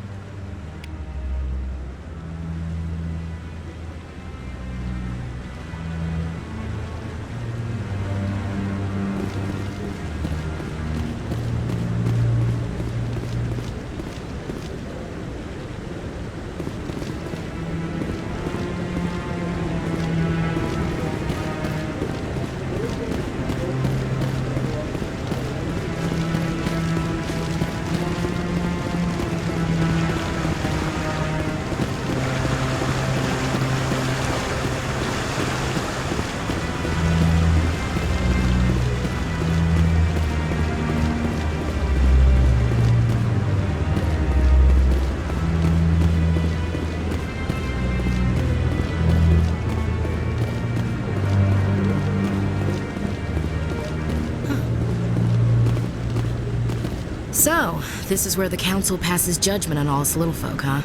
So, this is where the Council passes judgment on all us little folk, huh?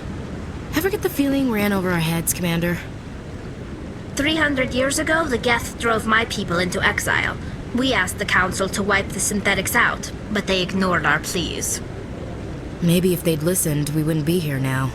Ever get the feeling ran over our heads, Commander?
300 years ago, the Geth drove my people into exile. We asked the Council to wipe the synthetics out, but they ignored our pleas.
Maybe if they'd listened, we wouldn't be here now.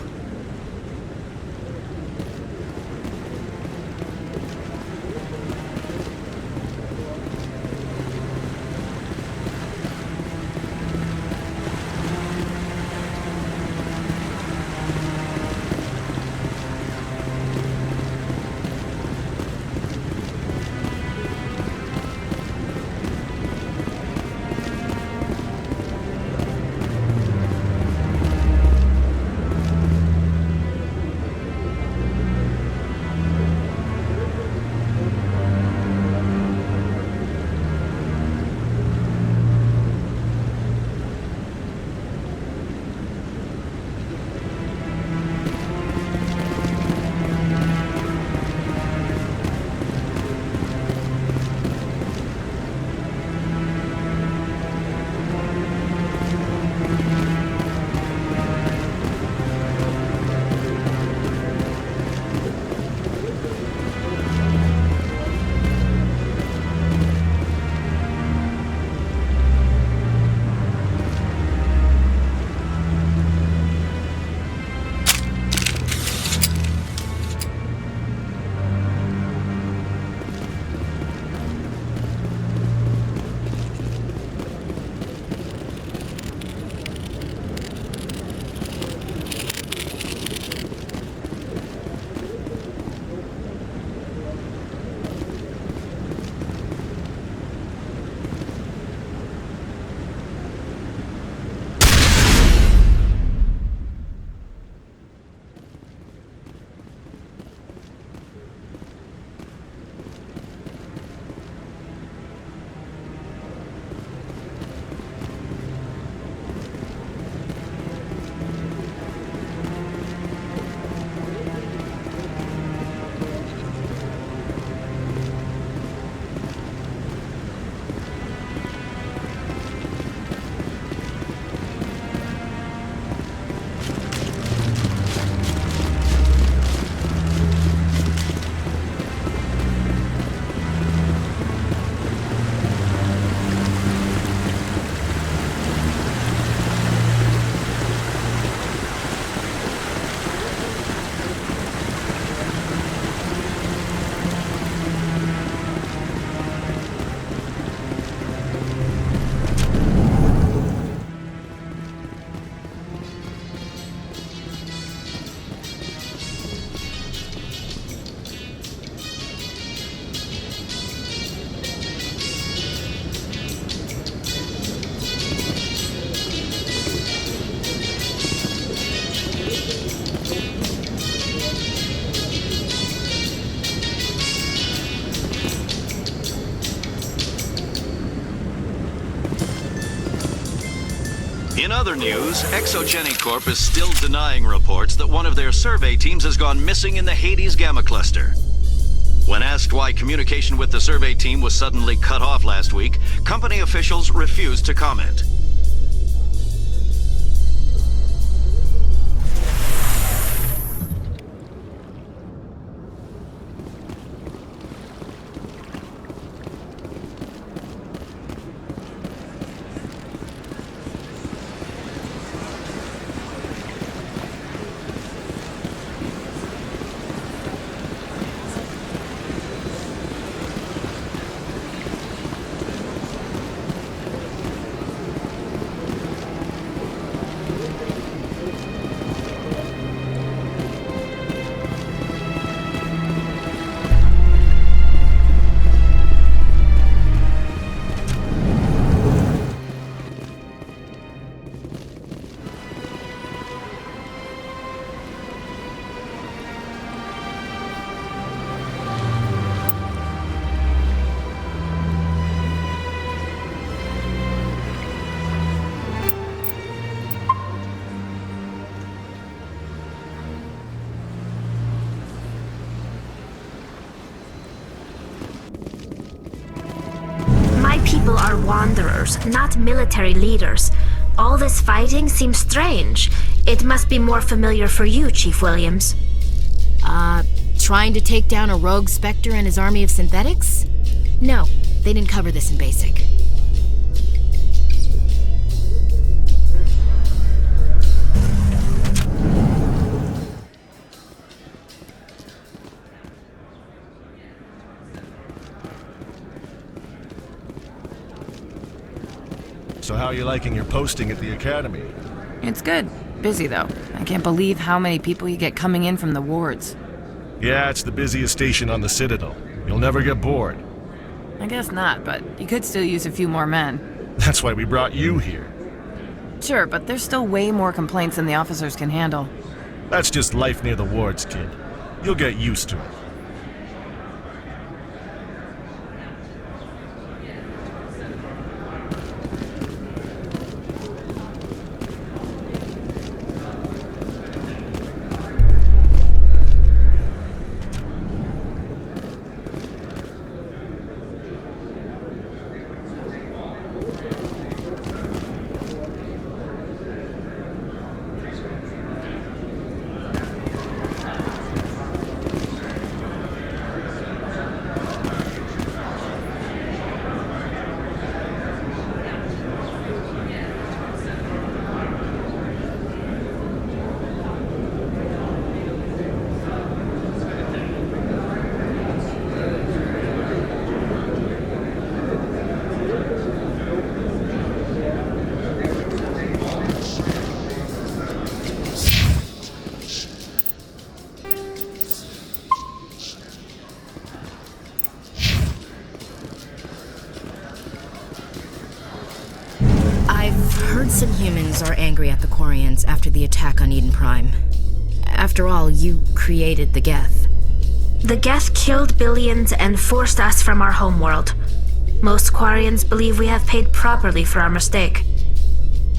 other news, Exogeny Corp is still denying reports that one of their survey teams has gone missing in the Hades Gamma Cluster. When asked why communication with the survey team was suddenly cut off last week, company officials refused to comment.
People are wanderers, not military leaders. All this fighting seems strange. It must be more familiar for you, Chief Williams.
Trying to take down a rogue Spectre and his army of synthetics? No, they didn't cover this in basic.
So how are you liking your posting at the Academy?
It's good. Busy, though. I can't believe how many people you get coming in from the wards.
Yeah, it's the busiest station on the Citadel. You'll never get bored.
I guess not, but you could still use a few more men.
That's why we brought you here.
Sure, but there's still way more complaints than the officers can handle.
That's just life near the wards, kid. You'll get used to it.
Some humans are angry at the Quarians after the attack on Eden Prime. After all, you created the Geth.
The Geth killed billions and forced us from our homeworld. Most Quarians believe we have paid properly for our mistake.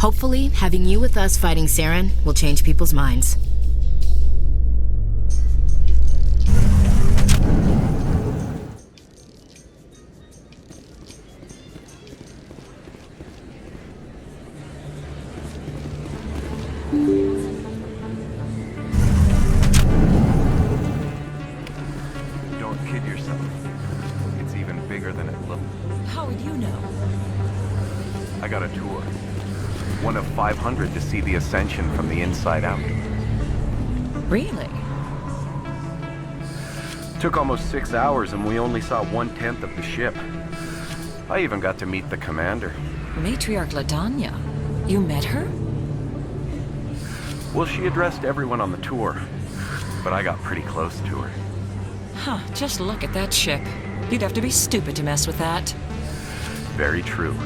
Hopefully, having you with us fighting Saren will change people's minds.
I got a tour. One of 500 to see the Ascension from the inside out.
Really?
Took almost 6 hours and we only saw 1/10 of the ship. I even got to meet the commander.
Matriarch Ladanya? You met her?
Well, she addressed everyone on the tour, but I got pretty close to her.
Huh, just look at that ship. You'd have to be stupid to mess with that.
Very true.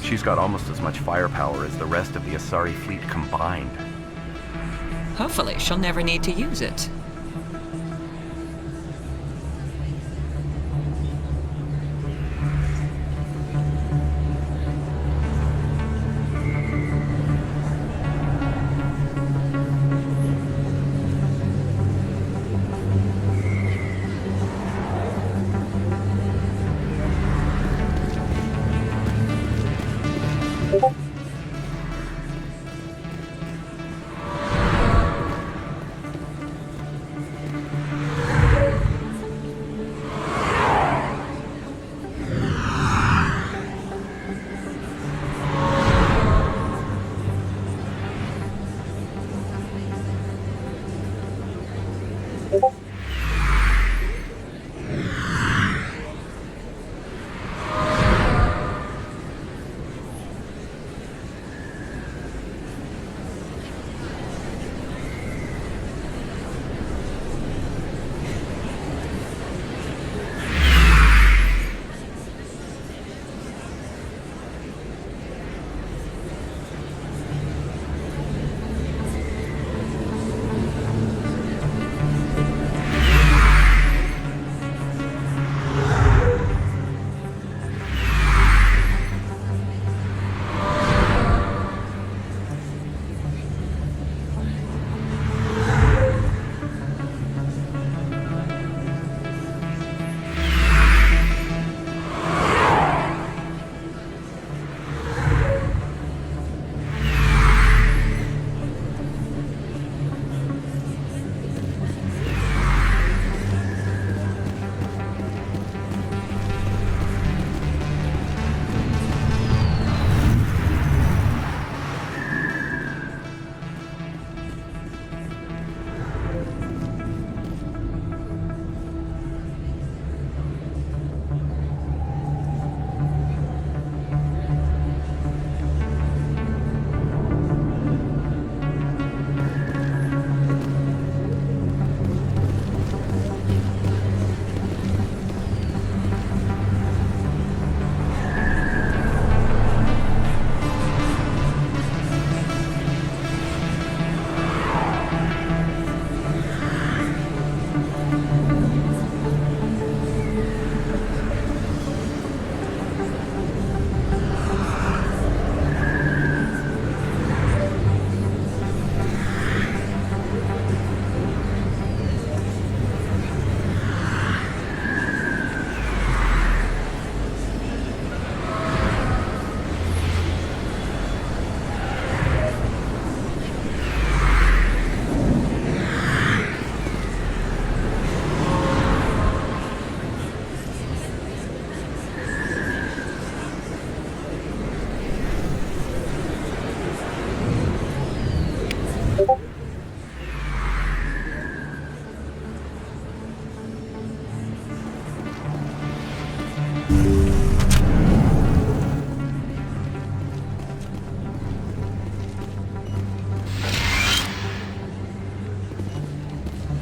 She's got almost as much firepower as the rest of the Asari fleet combined.
Hopefully, she'll never need to use it.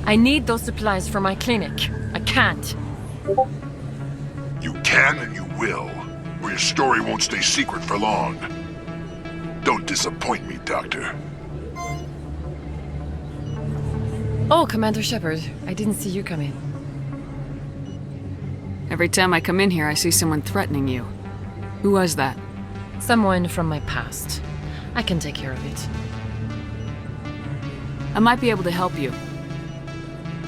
I need those supplies for my clinic. I can't.
You can and you will, or your story won't stay secret for long. Don't disappoint me, Doctor.
Oh, Commander Shepard, I didn't see you come in.
Every time I come in here, I see someone threatening you. Who was that?
Someone from my past. I can take care of it.
I might be able to help you.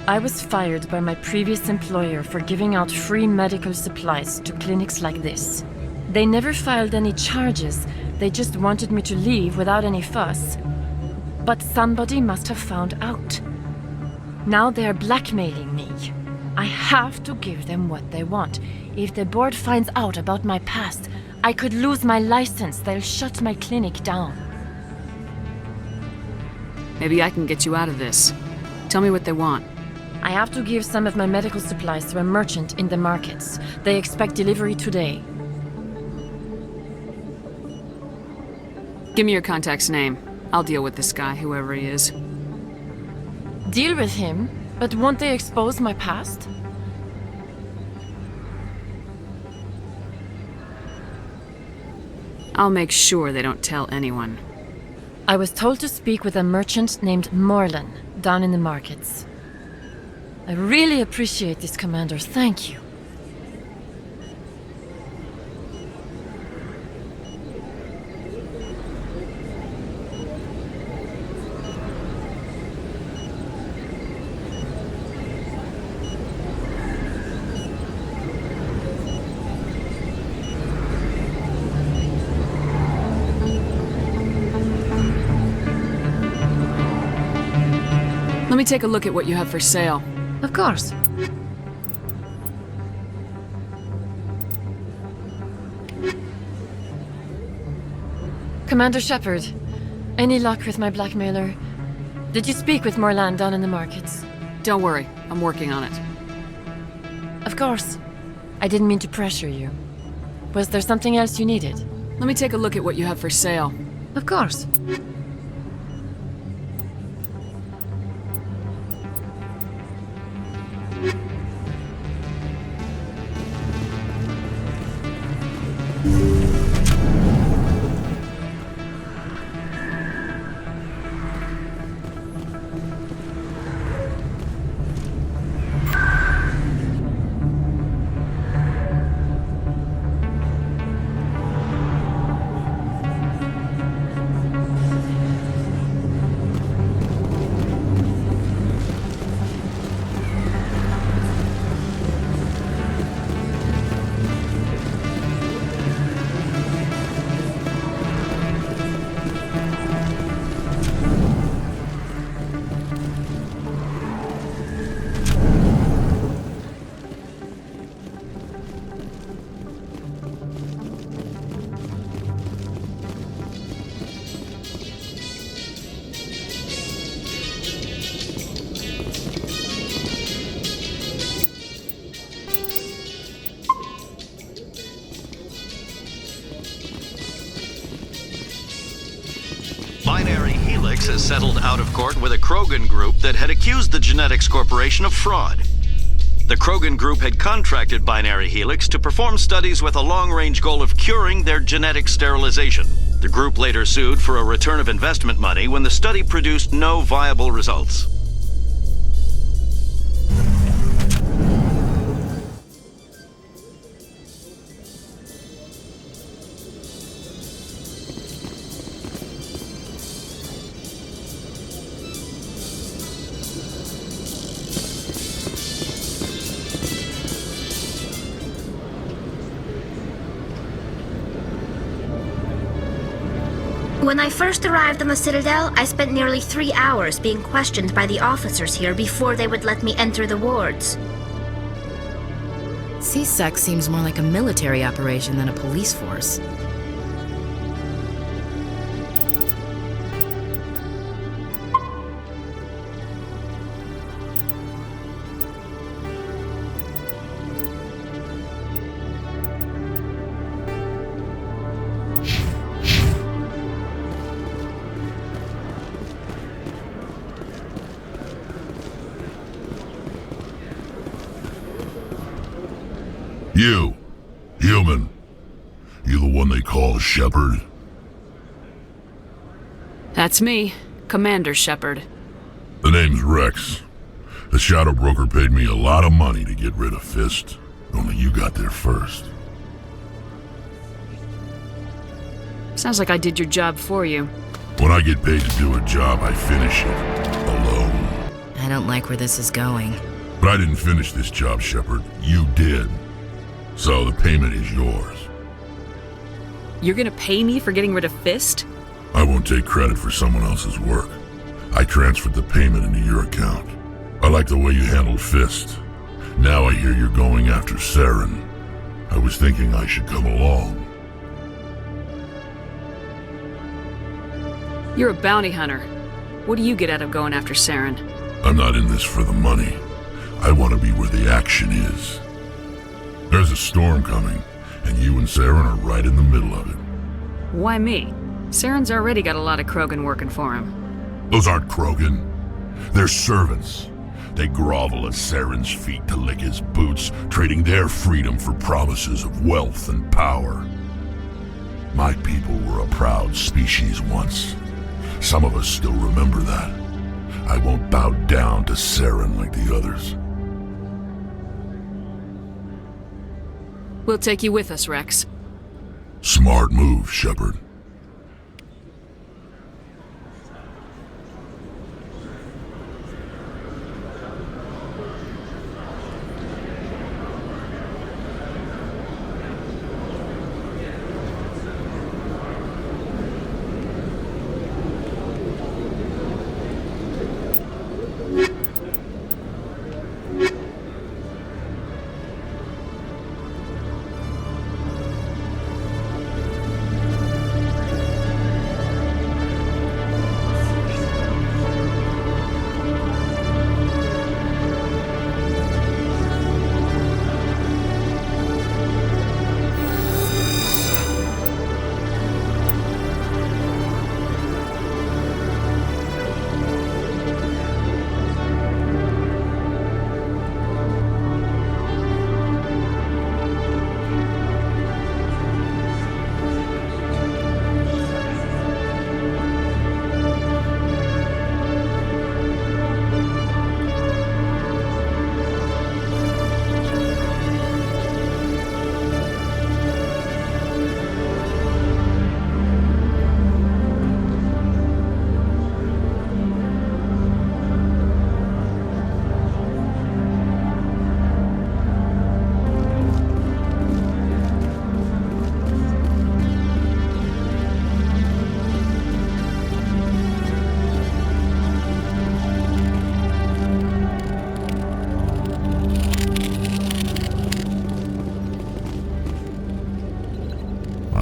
I was fired by my previous employer for giving out free medical supplies to clinics like this. They never filed any charges, they just wanted me to leave without any fuss. But somebody must have found out. Now they're blackmailing me. I have to give them what they want. If the board finds out about my past, I could lose my license. They'll shut my clinic down.
Maybe I can get you out of this. Tell me what they want.
I have to give some of my medical supplies to a merchant in the markets. They expect delivery today.
Give me your contact's name. I'll deal with this guy, whoever he is.
Deal with him? But won't they expose my past?
I'll make sure they don't tell anyone.
I was told to speak with a merchant named Me1Le down in the markets. I really appreciate this, Commander. Thank you.
Let me take a look at what you have for sale.
Of course. Commander Shepard, any luck with my blackmailer? Did you speak with Me1Le down in the markets?
Don't worry, I'm working on it.
Of course. I didn't mean to pressure you. Was there something else you needed?
Let me take a look at what you have for sale.
Of course.
Binary Helix has settled out of court with a Krogan group that had accused the Genetics Corporation of fraud. The Krogan group had contracted Binary Helix to perform studies with a long-range goal of curing their genetic sterilization. The group later sued for a return of investment money when the study produced no viable results.
When I first arrived on the Citadel, I spent nearly 3 hours being questioned by the officers here before they would let me enter the wards.
CSEC seems more like a military operation than a police force.
You, human. You the one they call Shepard?
That's me, Commander Shepard.
The name's Rex. The Shadow Broker paid me a lot of money to get rid of Fist. Only you got there first.
Sounds like I did your job for you.
When I get paid to do a job, I finish it. Alone.
I don't like where this is going.
But I didn't finish this job, Shepard. You did. So the payment is yours.
You're gonna pay me for getting rid of Fist?
I won't take credit for someone else's work. I transferred the payment into your account. I like the way you handled Fist. Now I hear you're going after Saren. I was thinking I should come along.
You're a bounty hunter. What do you get out of going after Saren?
I'm not in this for the money. I want to be where the action is. There's a storm coming, and you and Saren are right in the middle of it.
Why me? Saren's already got a lot of Krogan working for him.
Those aren't Krogan. They're servants. They grovel at Saren's feet to lick his boots, trading their freedom for promises of wealth and power. My people were a proud species once. Some of us still remember that. I won't bow down to Saren like the others.
We'll take you with us, Rex.
Smart move, Shepard.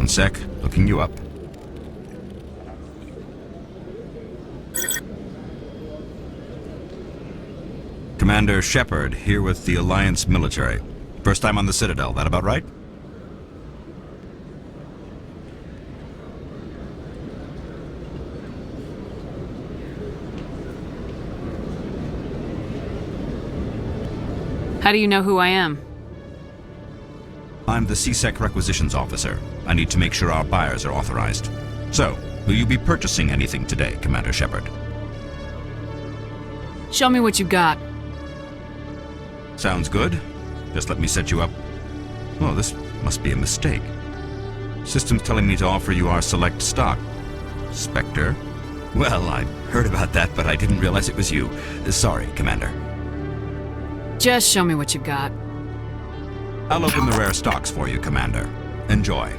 One sec, looking you up. Commander Shepard, here with the Alliance military. First time on the Citadel, that about right?
How do you know who I am?
I'm the CSEC requisitions officer. I need to make sure our buyers are authorized. So, will you be purchasing anything today, Commander Shepard?
Show me what you got.
Sounds good. Just let me set you up. Oh, this must be a mistake. System's telling me to offer you our select stock. Spectre? Well, I heard about that, but I didn't realize it was you. Sorry, Commander.
Just show me what you got.
I'll open the rare stocks for you, Commander. Enjoy.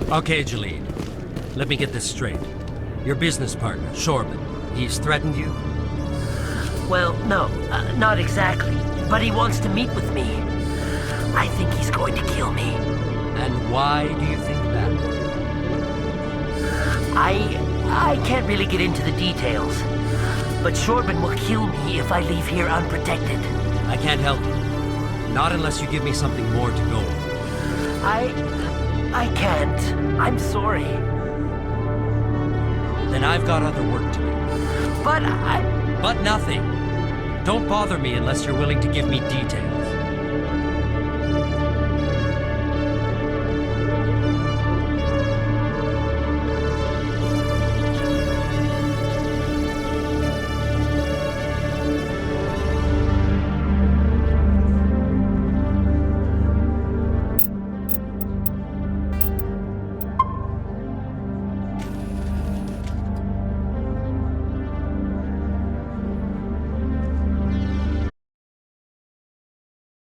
Okay, Jalid. Let me get this straight. Your business partner, Shorban, he's threatened you?
Well, no, not exactly. But he wants to meet with me. I think he's going to kill me.
And why do you think that?
I can't really get into the details. But Shorban will kill me if I leave here unprotected.
I can't help you. Not unless you give me something more to go on.
I can't. I'm sorry.
Then I've got other work to do.
But
But nothing. Don't bother me unless you're willing to give me details.